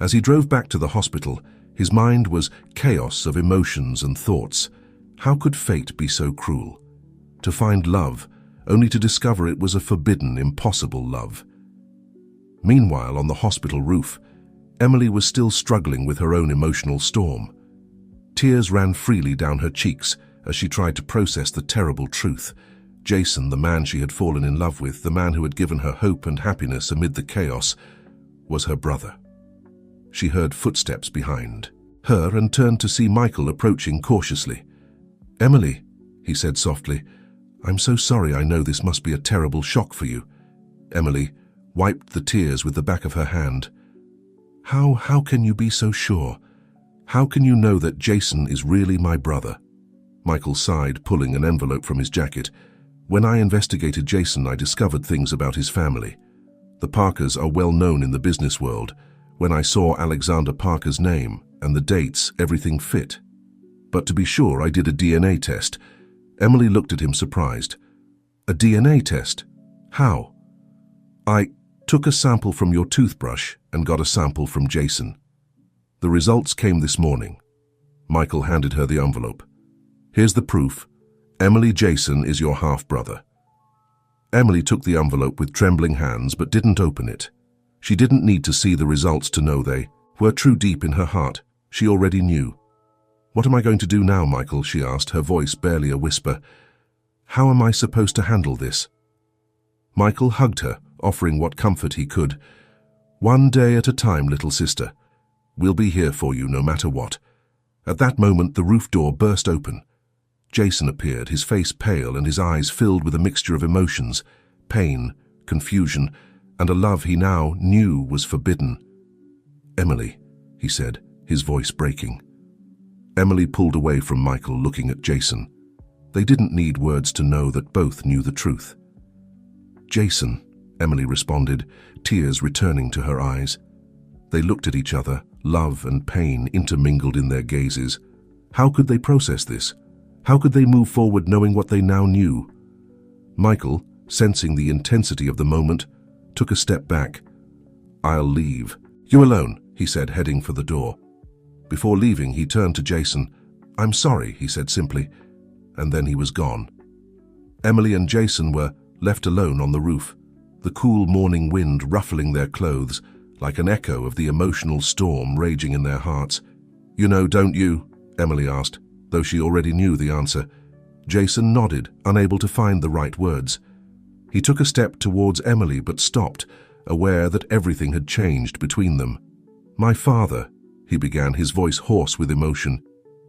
As he drove back to the hospital, his mind was chaos of emotions and thoughts. How could fate be so cruel? To find love, only to discover it was a forbidden, impossible love. Meanwhile, on the hospital roof, Emily was still struggling with her own emotional storm. Tears ran freely down her cheeks as she tried to process the terrible truth. Jason, the man she had fallen in love with, the man who had given her hope and happiness amid the chaos, was her brother. She heard footsteps behind her and turned to see Michael approaching cautiously. "Emily," he said softly, "I'm so sorry. I know this must be a terrible shock for you." Emily wiped the tears with the back of her hand. How can you be so sure? How can you know that Jason is really my brother?" Michael sighed, pulling an envelope from his jacket. "When I investigated Jason, I discovered things about his family. The Parkers are well known in the business world. When I saw Alexander Parker's name and the dates, everything fit. But to be sure, I did a DNA test." Emily looked at him surprised. "A DNA test? How?" "I took a sample from your toothbrush and got a sample from Jason. The results came this morning." Michael handed her the envelope. "Here's the proof. Emily Jason is your half-brother." Emily took the envelope with trembling hands but didn't open it. She didn't need to see the results to know they were true. Deep in her heart, she already knew. "What am I going to do now, Michael?" she asked, her voice barely a whisper. "How am I supposed to handle this?" Michael hugged her, offering what comfort he could. "One day at a time, little sister. We'll be here for you no matter what." At that moment, the roof door burst open. Jason appeared, his face pale and his eyes filled with a mixture of emotions, pain, confusion, and a love he now knew was forbidden. "Emily," he said, his voice breaking. Emily pulled away from Michael, looking at Jason. They didn't need words to know that both knew the truth. "Jason," Emily responded, tears returning to her eyes. They looked at each other, love and pain intermingled in their gazes. How could they process this? How could they move forward knowing what they now knew? Michael, sensing the intensity of the moment, took a step back. "I'll leave." "You alone," he said, heading for the door. Before leaving, he turned to Jason. "I'm sorry," he said simply, and then he was gone. Emily and Jason were left alone on the roof, the cool morning wind ruffling their clothes like an echo of the emotional storm raging in their hearts. "You know, don't you?" Emily asked, though she already knew the answer. Jason nodded, unable to find the right words. He took a step towards Emily but stopped, aware that everything had changed between them. "My father," he began, his voice hoarse with emotion.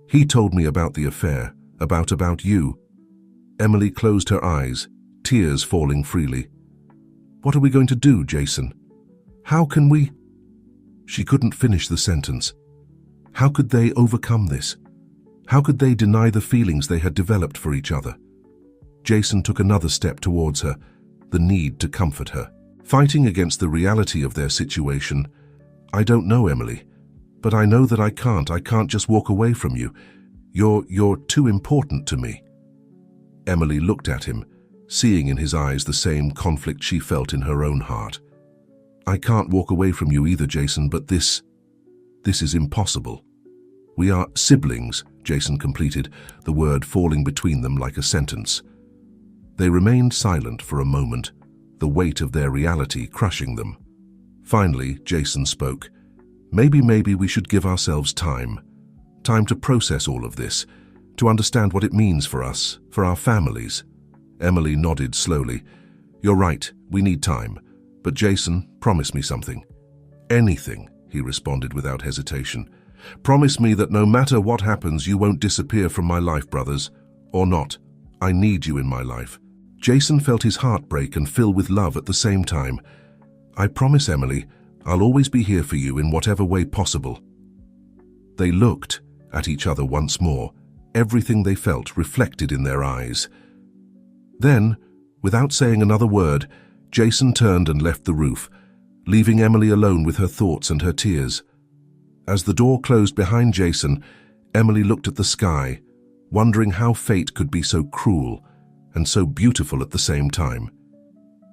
"He told me about the affair, about you." Emily closed her eyes, tears falling freely. "What are we going to do, Jason? How can we—" She couldn't finish the sentence. How could they overcome this? How could they deny the feelings they had developed for each other? Jason took another step towards her, the need to comfort her. Fighting against the reality of their situation. "I don't know, Emily, but I know that I can't just walk away from you. You're too important to me." Emily looked at him, seeing in his eyes the same conflict she felt in her own heart. "I can't walk away from you either, Jason, but this is impossible." "We are siblings," Jason completed, the word falling between them like a sentence. They remained silent for a moment, the weight of their reality crushing them. Finally, Jason spoke. Maybe we should give ourselves time. Time to process all of this, to understand what it means for us, for our families." Emily nodded slowly. "You're right, we need time. But Jason, promise me something." "Anything," he responded without hesitation. "Promise me that no matter what happens, you won't disappear from my life, brothers. Or not. I need you in my life." Jason felt his heart break and fill with love at the same time. "I promise, Emily, I'll always be here for you in whatever way possible." They looked at each other once more, everything they felt reflected in their eyes. Then, without saying another word, Jason turned and left the roof, leaving Emily alone with her thoughts and her tears. As the door closed behind Jason, Emily looked at the sky, wondering how fate could be so cruel and so beautiful at the same time.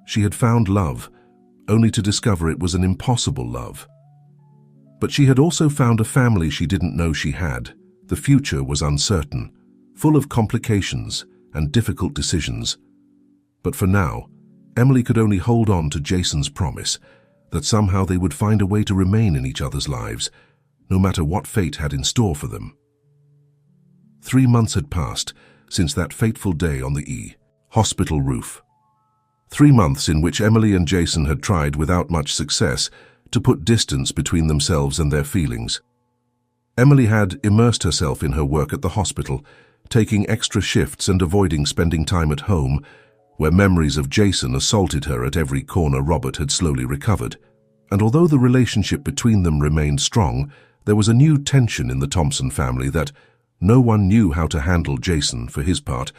She had found love, only to discover it was an impossible love. But she had also found a family she didn't know she had. The future was uncertain, full of complications and difficult decisions. But for now, Emily could only hold on to Jason's promise that somehow they would find a way to remain in each other's lives, no matter what fate had in store for them. 3 months had passed since that fateful day on the hospital roof. 3 months in which Emily and Jason had tried without much success to put distance between themselves and their feelings. Emily had immersed herself in her work at the hospital, taking extra shifts and avoiding spending time at home, where memories of Jason assaulted her at every corner. Robert had slowly recovered, and although the relationship between them remained strong, there was a new tension in the Thompson family that no one knew how to handle. Jason, for his part,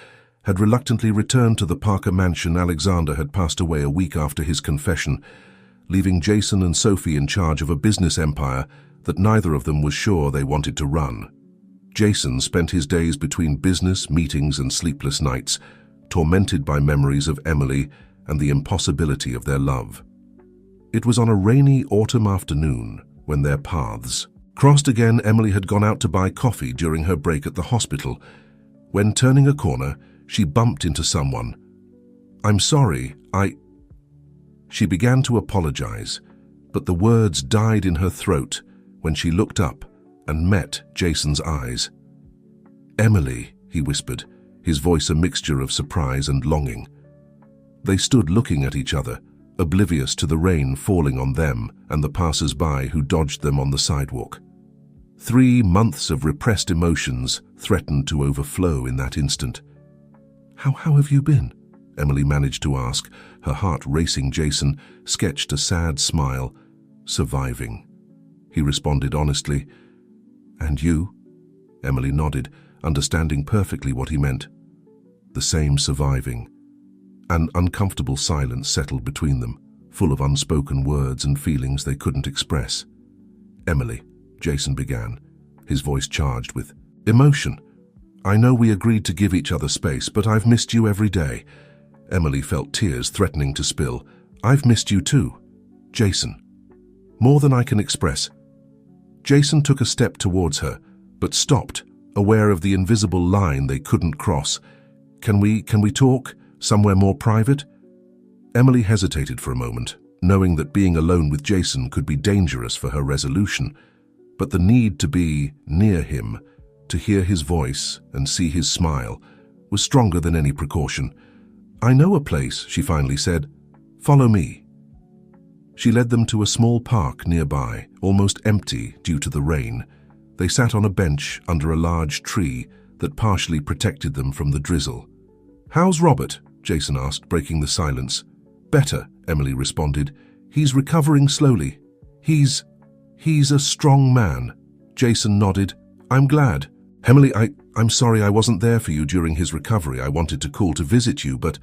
had reluctantly returned to the Parker mansion. Alexander had passed away a week after his confession, leaving Jason and Sophie in charge of a business empire that neither of them was sure they wanted to run. Jason spent his days between business, meetings, and sleepless nights, tormented by memories of Emily and the impossibility of their love. It was on a rainy autumn afternoon when their paths crossed again. Emily had gone out to buy coffee during her break at the hospital. When turning a corner, she bumped into someone. "I'm sorry, She began to apologize, but the words died in her throat when she looked up and met Jason's eyes. "Emily," he whispered, his voice a mixture of surprise and longing. They stood looking at each other, oblivious to the rain falling on them and the passers-by who dodged them on the sidewalk. 3 months of repressed emotions threatened to overflow in that instant. How have you been?" Emily managed to ask, her heart racing. Jason sketched a sad smile. "Surviving," he responded honestly. "And you?" Emily nodded, understanding perfectly what he meant. The same, surviving. An uncomfortable silence settled between them, full of unspoken words and feelings they couldn't express. "Emily," Jason began, his voice charged with emotion, "I know we agreed to give each other space, but I've missed you every day." Emily felt tears threatening to spill. "I've missed you too, Jason. More than I can express." Jason took a step towards her, but stopped, aware of the invisible line they couldn't cross. Can we talk? Somewhere more private?" Emily hesitated for a moment, knowing that being alone with Jason could be dangerous for her resolution. But the need to be near him, to hear his voice and see his smile, was stronger than any precaution. "I know a place," she finally said. "Follow me." She led them to a small park nearby, almost empty due to the rain. They sat on a bench under a large tree that partially protected them from the drizzle. "How's Robert?" Jason asked, breaking the silence. "Better," Emily responded. "He's recovering slowly. He's a strong man." Jason nodded. "I'm glad." "Emily, I'm sorry I wasn't there for you during his recovery. I wanted to call to visit you, but—"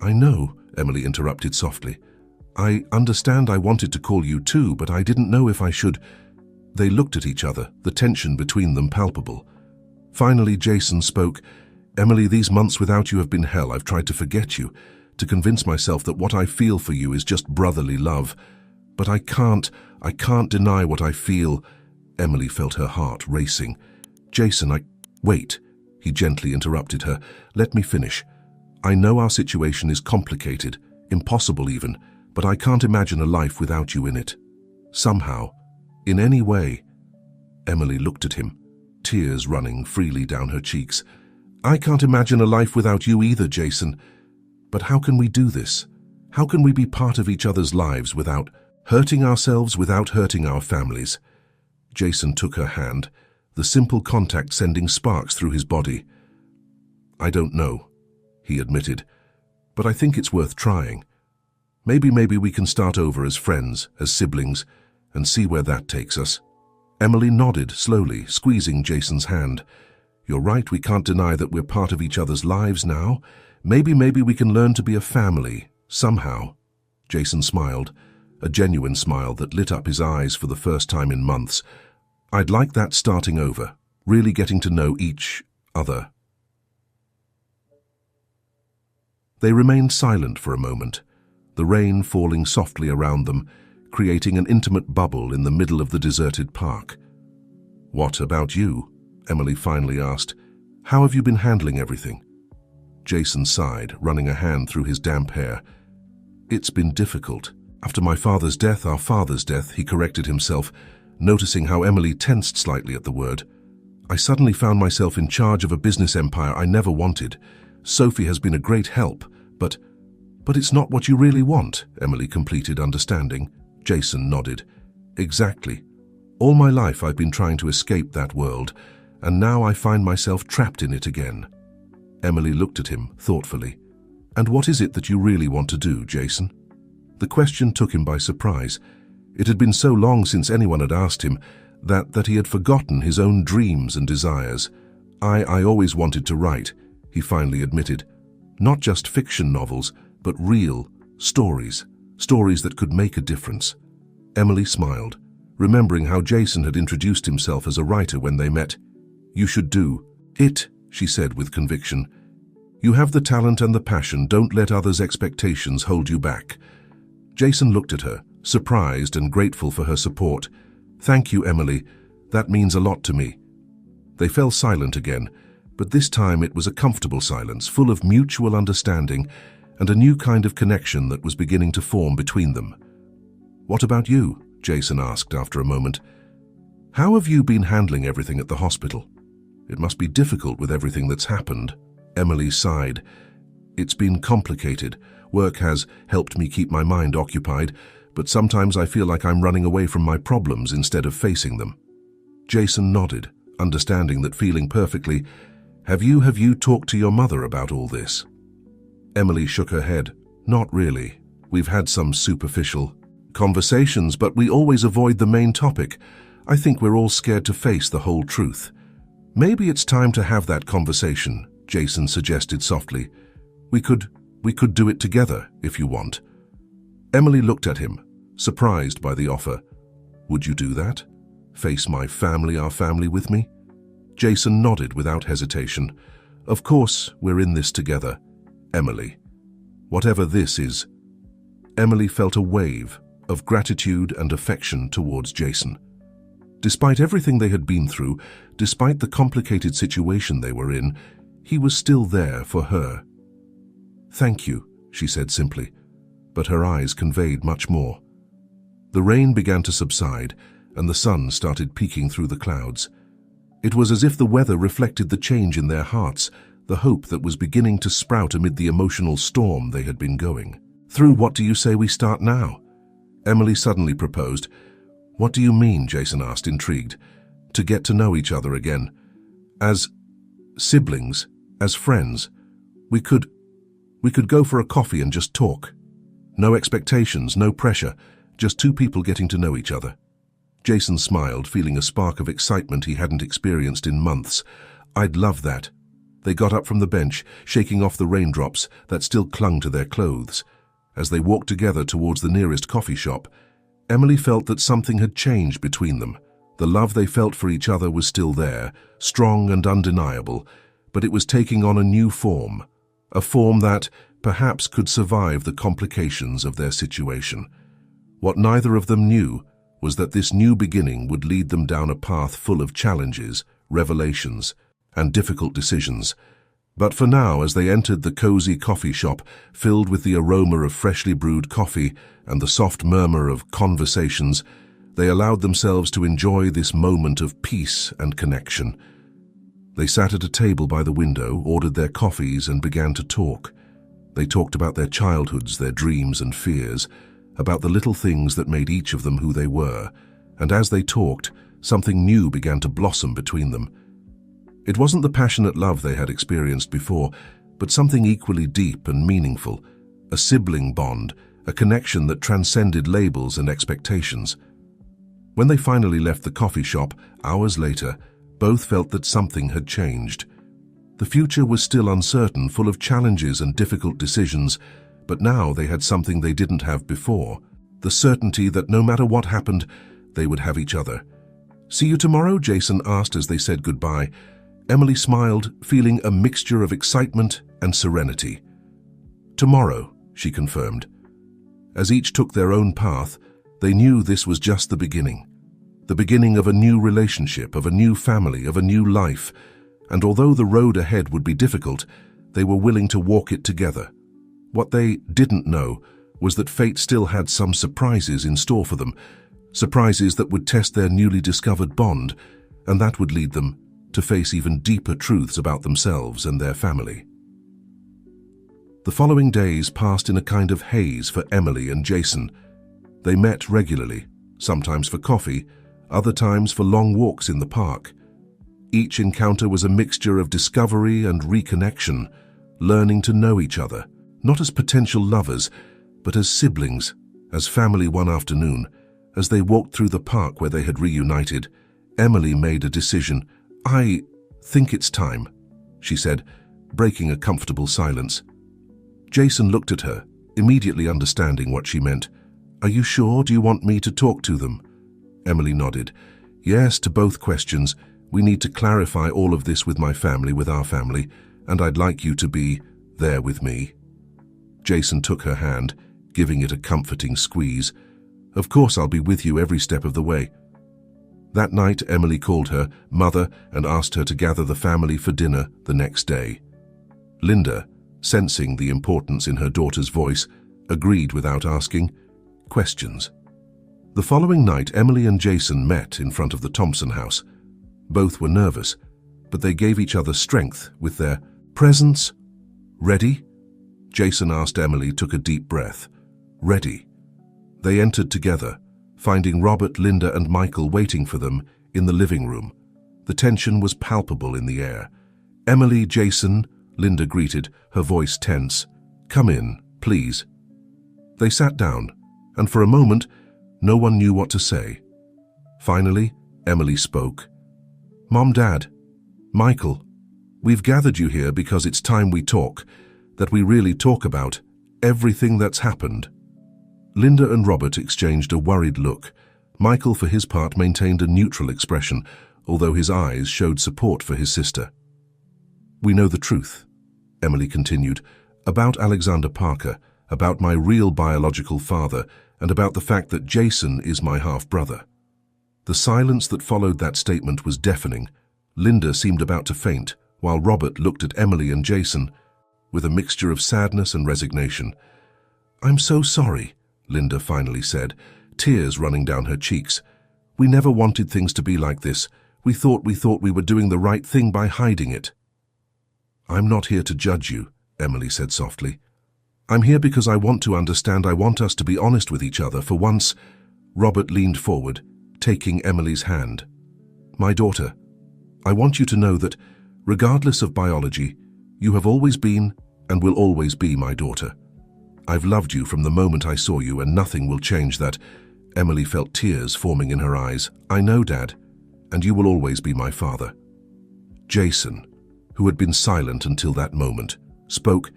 "I know," Emily interrupted softly. "I understand I wanted to call you too, but I didn't know if I should—" They looked at each other, the tension between them palpable. Finally, Jason spoke. Emily, these months without you have been hell. I've tried to forget you, to convince myself that what I feel for you is just brotherly love. But I can't deny what I feel. Emily felt her heart racing. Jason, Wait, he gently interrupted her. Let me finish. I know our situation is complicated, impossible even, but I can't imagine a life without you in it. Somehow, in any way. Emily looked at him, tears running freely down her cheeks. I can't imagine a life without you either, Jason. But how can we do this? How can we be part of each other's lives without hurting ourselves, without hurting our families? Jason took her hand, the simple contact sending sparks through his body. I don't know, he admitted, but I think it's worth trying. Maybe we can start over as friends, as siblings, and see where that takes us. Emily nodded slowly, squeezing Jason's hand. You're right, we can't deny that we're part of each other's lives now. Maybe we can learn to be a family, somehow. Jason smiled, a genuine smile that lit up his eyes for the first time in months. I'd like that, starting over, really getting to know each other. They remained silent for a moment, the rain falling softly around them, creating an intimate bubble in the middle of the deserted park. What about you? Emily finally asked. How have you been handling everything? Jason sighed, running a hand through his damp hair. It's been difficult. After my father's death, our father's death, he corrected himself, noticing how Emily tensed slightly at the word. I suddenly found myself in charge of a business empire I never wanted. Sophie has been a great help, but it's not what you really want, Emily completed, understanding. Jason nodded. Exactly. All my life I've been trying to escape that world, and now I find myself trapped in it again. Emily looked at him thoughtfully. And what is it that you really want to do, Jason? The question took him by surprise. It had been so long since anyone had asked him that he had forgotten his own dreams and desires. I always wanted to write, he finally admitted. Not just fiction novels, but real stories that could make a difference. Emily smiled, remembering how Jason had introduced himself as a writer when they met. You should do it, she said with conviction. You have the talent and the passion. Don't let others' expectations hold you back. Jason looked at her, surprised and grateful for her support. Thank you, Emily. That means a lot to me. They fell silent again, but this time it was a comfortable silence, full of mutual understanding and a new kind of connection that was beginning to form between them. What about you? Jason asked after a moment. How have you been handling everything at the hospital? It must be difficult with everything that's happened. Emily sighed. It's been complicated. Work has helped me keep my mind occupied, but sometimes I feel like I'm running away from my problems instead of facing them. Jason nodded, understanding that feeling perfectly. Have you talked to your mother about all this? Emily shook her head. Not really. We've had some superficial conversations, but we always avoid the main topic. I think we're all scared to face the whole truth. Maybe it's time to have that conversation, Jason suggested softly. We could do it together, if you want. Emily looked at him, surprised by the offer. Would you do that? Face my family, our family, with me? Jason nodded without hesitation. Of course, we're in this together, Emily. Whatever this is. Emily felt a wave of gratitude and affection towards Jason. Despite everything they had been through, despite the complicated situation they were in, he was still there for her. Thank you, she said simply, but her eyes conveyed much more. The rain began to subside, and the sun started peeking through the clouds. It was as if the weather reflected the change in their hearts, the hope that was beginning to sprout amid the emotional storm they had been going through. What do you say we start now? Emily suddenly proposed. What do you mean? Jason asked, intrigued. To get to know each other again. As siblings, as friends. We could go for a coffee and just talk. No expectations, no pressure, just two people getting to know each other. Jason smiled, feeling a spark of excitement he hadn't experienced in months. I'd love that. They got up from the bench, shaking off the raindrops that still clung to their clothes. As they walked together towards the nearest coffee shop, Emily felt that something had changed between them. The love they felt for each other was still there, strong and undeniable, but it was taking on a new form, a form that, perhaps, could survive the complications of their situation. What neither of them knew was that this new beginning would lead them down a path full of challenges, revelations, and difficult decisions. But for now, as they entered the cozy coffee shop, filled with the aroma of freshly brewed coffee and the soft murmur of conversations, they allowed themselves to enjoy this moment of peace and connection. They sat at a table by the window, ordered their coffees, and began to talk. They talked about their childhoods, their dreams and fears, about the little things that made each of them who they were, and as they talked, something new began to blossom between them. It wasn't the passionate love they had experienced before, but something equally deep and meaningful, a sibling bond, a connection that transcended labels and expectations. When they finally left the coffee shop, hours later, both felt that something had changed. The future was still uncertain, full of challenges and difficult decisions, but now they had something they didn't have before, the certainty that no matter what happened, they would have each other. "See you tomorrow?" Jason asked as they said goodbye. Emily smiled, feeling a mixture of excitement and serenity. "Tomorrow," she confirmed. As each took their own path, they knew this was just the beginning of a new relationship, of a new family, of a new life, and although the road ahead would be difficult, they were willing to walk it together. What they didn't know was that fate still had some surprises in store for them, surprises that would test their newly discovered bond, and that would lead them to face even deeper truths about themselves and their family. The following days passed in a kind of haze for Emily and Jason. They met regularly, sometimes for coffee, other times for long walks in the park. Each encounter was a mixture of discovery and reconnection, learning to know each other, not as potential lovers, but as siblings, as family. One afternoon, as they walked through the park where they had reunited, Emily made a decision. "I think it's time," she said, breaking a comfortable silence. Jason looked at her, immediately understanding what she meant. "Are you sure? Do you want me to talk to them?" Emily nodded. "Yes, to both questions. We need to clarify all of this with my family, with our family, and I'd like you to be there with me." Jason took her hand, giving it a comforting squeeze. "Of course I'll be with you every step of the way." That night, Emily called her mother and asked her to gather the family for dinner the next day. Linda, sensing the importance in her daughter's voice, agreed without asking questions. The following night, Emily and Jason met in front of the Thompson house. Both were nervous, but they gave each other strength with their presence. "Ready?" Jason asked. Emily took a deep breath. "Ready." They entered together, finding Robert, Linda, and Michael waiting for them in the living room. The tension was palpable in the air. "Emily, Jason," Linda greeted, her voice tense. "Come in, please." They sat down, and for a moment, no one knew what to say. Finally, Emily spoke. "Mom, Dad, Michael, we've gathered you here because it's time we talk, that we really talk about everything that's happened." Linda and Robert exchanged a worried look. Michael, for his part, maintained a neutral expression, although his eyes showed support for his sister. "We know the truth," Emily continued, "about Alexander Parker, about my real biological father, and about the fact that Jason is my half-brother." The silence that followed that statement was deafening. Linda seemed about to faint, while Robert looked at Emily and Jason with a mixture of sadness and resignation. "I'm so sorry," Linda finally said, tears running down her cheeks. "We never wanted things to be like this. We thought we were doing the right thing by hiding it." "I'm not here to judge you," Emily said softly. "I'm here because I want to understand. I want us to be honest with each other for once." Robert leaned forward, taking Emily's hand. "My daughter, I want you to know that, regardless of biology, you have always been and will always be my daughter. I've loved you from the moment I saw you, and nothing will change that." Emily felt tears forming in her eyes. "I know, Dad, and you will always be my father." Jason, who had been silent until that moment, spoke.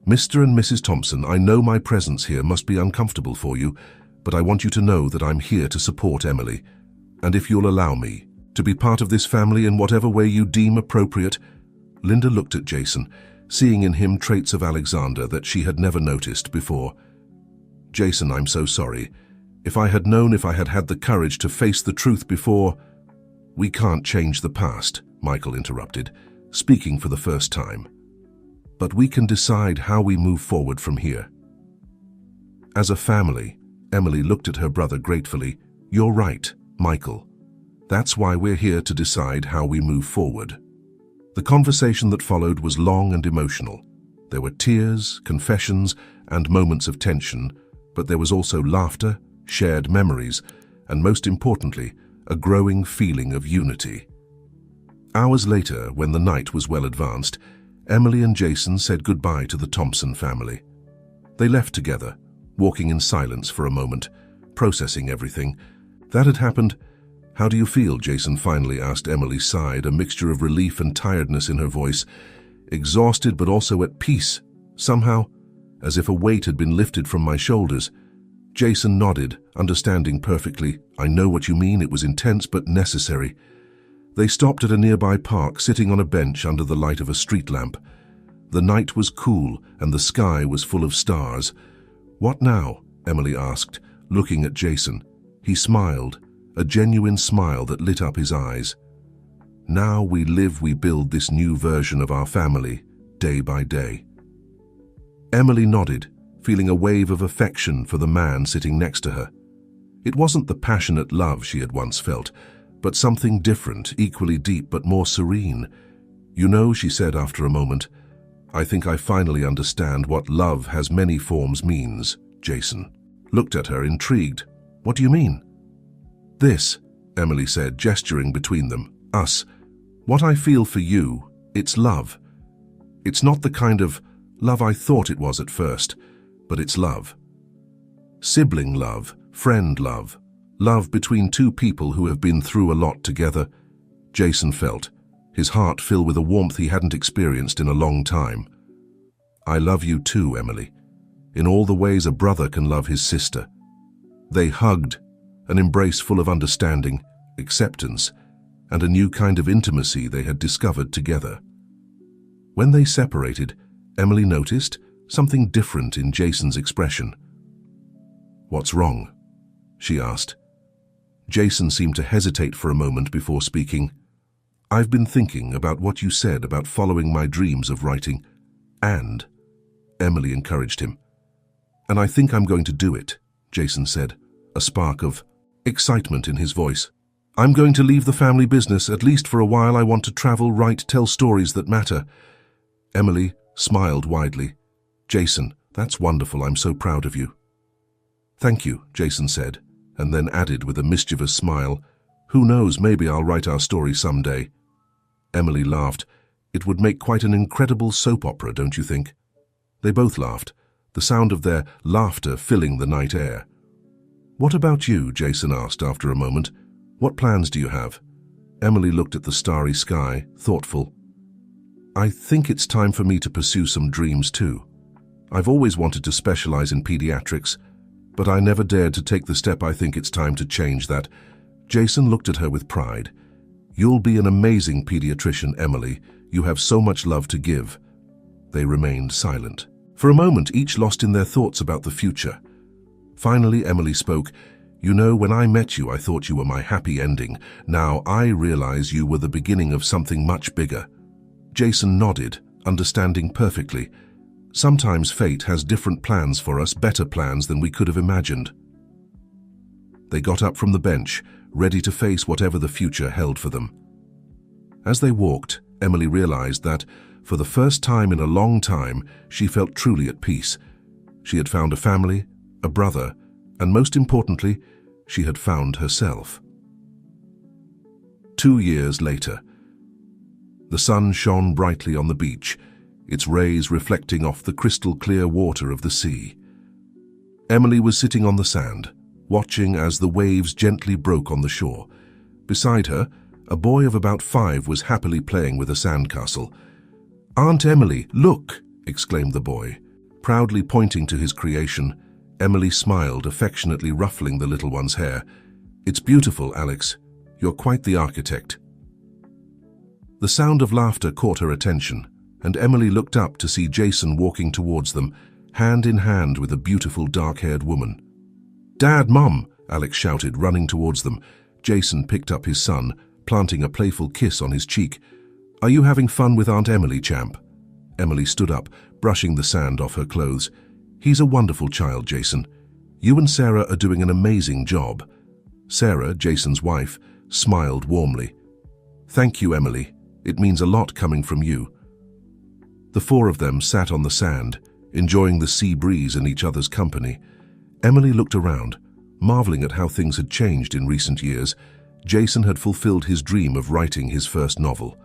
"Mr. and Mrs. Thompson, I know my presence here must be uncomfortable for you, but I want you to know that I'm here to support Emily, and if you'll allow me to be part of this family in whatever way you deem appropriate, Linda looked at Jason, seeing in him traits of Alexander that she had never noticed before. "Jason, I'm so sorry. If I had known, if I had had the courage to face the truth before—" "We can't change the past," Michael interrupted, speaking for the first time. "But we can decide how we move forward from here." As a family, Emily looked at her brother gratefully. "You're right, Michael. That's why we're here, to decide how we move forward." The conversation that followed was long and emotional. There were tears, confessions, and moments of tension, but there was also laughter, shared memories, and most importantly, a growing feeling of unity. Hours later, when the night was well advanced, Emily and Jason said goodbye to the Thompson family. They left together, walking in silence for a moment, processing everything that had happened. "How do you feel?" Jason finally asked. Emily sighed, a mixture of relief and tiredness in her voice. "Exhausted, but also at peace, somehow, as if a weight had been lifted from my shoulders." Jason nodded, understanding perfectly. "I know what you mean. It was intense but necessary." They stopped at a nearby park, sitting on a bench under the light of a street lamp. The night was cool and the sky was full of stars. "What now?" Emily asked, looking at Jason. He smiled, a genuine smile that lit up his eyes. "Now we live, we build this new version of our family, day by day." Emily nodded, feeling a wave of affection for the man sitting next to her. It wasn't the passionate love she had once felt, but something different, equally deep but more serene. "You know," she said after a moment, "I think I finally understand what love has many forms means." Jason looked at her, intrigued. "What do you mean?" "This," Emily said, gesturing between them. "Us. What I feel for you, it's love. It's not the kind of love I thought it was at first, but it's love. Sibling love, friend love, love between two people who have been through a lot together." Jason felt, his heart fill with a warmth he hadn't experienced in a long time. "I love you too, Emily, in all the ways a brother can love his sister." They hugged, an embrace full of understanding, acceptance, and a new kind of intimacy they had discovered together. When they separated, Emily noticed something different in Jason's expression. "What's wrong?" she asked. Jason seemed to hesitate for a moment before speaking. "I've been thinking about what you said about following my dreams of writing, and," Emily encouraged him. "And I think I'm going to do it," Jason said, a spark of excitement in his voice. "I'm going to leave the family business, at least for a while. I want to travel, write, tell stories that matter." Emily smiled widely. "Jason, that's wonderful. I'm so proud of you." "Thank you," Jason said, and then added with a mischievous smile, "Who knows, maybe I'll write our story someday." Emily laughed. "It would make quite an incredible soap opera, don't you think?" They both laughed, the sound of their laughter filling the night air. "What about you?" Jason asked after a moment. "What plans do you have?" Emily looked at the starry sky, thoughtful. "I think it's time for me to pursue some dreams too. I've always wanted to specialize in pediatrics, but I never dared to take the step. I think it's time to change that." Jason looked at her with pride. "You'll be an amazing pediatrician, Emily. You have so much love to give." They remained silent. For a moment, each lost in their thoughts about the future. Finally, Emily spoke. "You know, when I met you, I thought you were my happy ending. Now I realize you were the beginning of something much bigger." Jason nodded, understanding perfectly. Sometimes fate has different plans for us, better plans than we could have imagined. They got up from the bench, ready to face whatever the future held for them. As they walked, Emily realized that, for the first time in a long time, she felt truly at peace. She had found a family, a brother, and most importantly, she had found herself. 2 years later. The sun shone brightly on the beach, its rays reflecting off the crystal-clear water of the sea. Emily was sitting on the sand, watching as the waves gently broke on the shore. Beside her, a boy of about 5 was happily playing with a sandcastle. "Aunt Emily, look!" exclaimed the boy. Proudly pointing to his creation, Emily smiled, affectionately ruffling the little one's hair. "It's beautiful, Alex. You're quite the architect." The sound of laughter caught her attention, and Emily looked up to see Jason walking towards them, hand in hand with a beautiful dark-haired woman. "Dad, Mum!" Alex shouted, running towards them. Jason picked up his son, planting a playful kiss on his cheek. "Are you having fun with Aunt Emily, champ?" Emily stood up, brushing the sand off her clothes. "He's a wonderful child, Jason. You and Sarah are doing an amazing job." Sarah, Jason's wife, smiled warmly. "Thank you, Emily. It means a lot coming from you." The four of them sat on the sand, enjoying the sea breeze and each other's company. Emily looked around, marveling at how things had changed in recent years. Jason had fulfilled his dream of writing his first novel,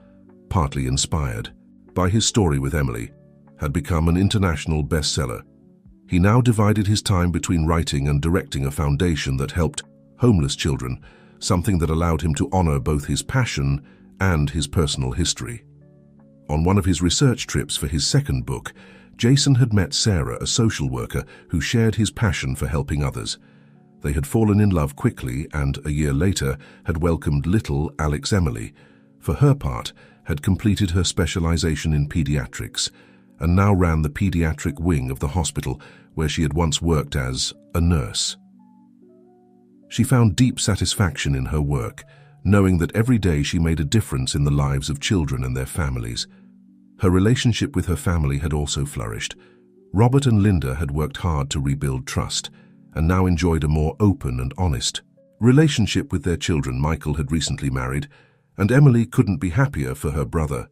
partly inspired by his story with Emily, had become an international bestseller. He now divided his time between writing and directing a foundation that helped homeless children, something that allowed him to honor both his passion and his personal history. On one of his research trips for his second book, Jason had met Sarah, a social worker who shared his passion for helping others. They had fallen in love quickly and, a year later, had welcomed little Alex Emily. For her part, had completed her specialization in pediatrics and now ran the pediatric wing of the hospital where she had once worked as a nurse. She found deep satisfaction in her work, knowing that every day she made a difference in the lives of children and their families. Her relationship with her family had also flourished. Robert and Linda had worked hard to rebuild trust and now enjoyed a more open and honest relationship with their children. Michael had recently married, and Emily couldn't be happier for her brother.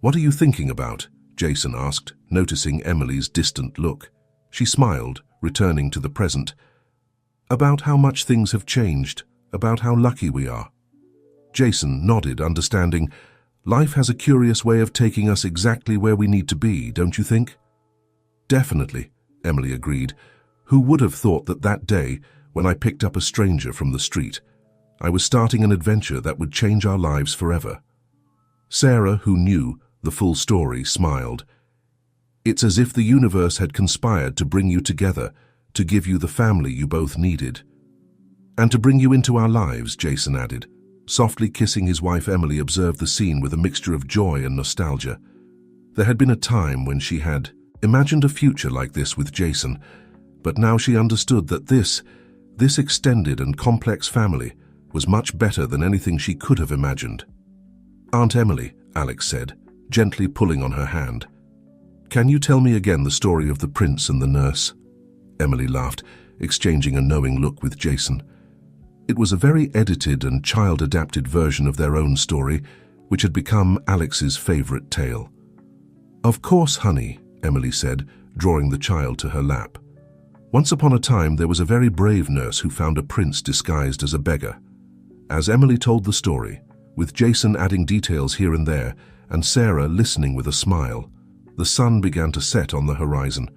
"What are you thinking about?" Jason asked, noticing Emily's distant look. She smiled, returning to the present. "About how much things have changed, about how lucky we are." Jason nodded, understanding. "Life has a curious way of taking us exactly where we need to be, don't you think?" "Definitely," Emily agreed. "Who would have thought that that day, when I picked up a stranger from the street, I was starting an adventure that would change our lives forever?" Sarah, who knew the full story, smiled. "It's as if the universe had conspired to bring you together, to give you the family you both needed." "And to bring you into our lives," Jason added. Softly kissing his wife, Emily observed the scene with a mixture of joy and nostalgia. There had been a time when she had imagined a future like this with Jason, but now she understood that this extended and complex family was much better than anything she could have imagined. "Aunt Emily," Alex said, gently pulling on her hand. "Can you tell me again the story of the prince and the nurse?" Emily laughed, exchanging a knowing look with Jason. It was a very edited and child-adapted version of their own story, which had become Alex's favorite tale. "Of course, honey," Emily said, drawing the child to her lap. "Once upon a time, there was a very brave nurse who found a prince disguised as a beggar." As Emily told the story, with Jason adding details here and there, and Sarah listening with a smile, the sun began to set on the horizon,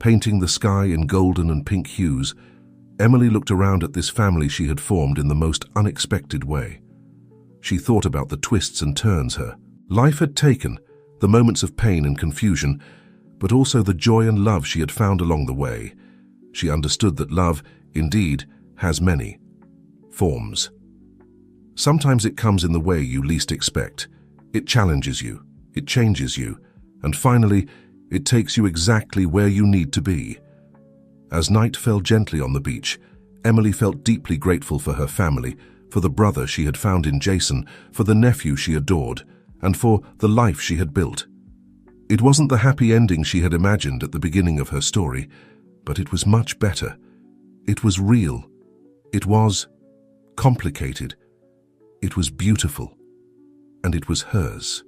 painting the sky in golden and pink hues. Emily looked around at this family she had formed in the most unexpected way. She thought about the twists and turns her life had taken, the moments of pain and confusion, but also the joy and love she had found along the way. She understood that love, indeed, has many forms. Sometimes it comes in the way you least expect. It challenges you, it changes you, and finally, it takes you exactly where you need to be. As night fell gently on the beach, Emily felt deeply grateful for her family, for the brother she had found in Jason, for the nephew she adored, and for the life she had built. It wasn't the happy ending she had imagined at the beginning of her story, but it was much better. It was real. It was complicated. It was beautiful. And it was hers.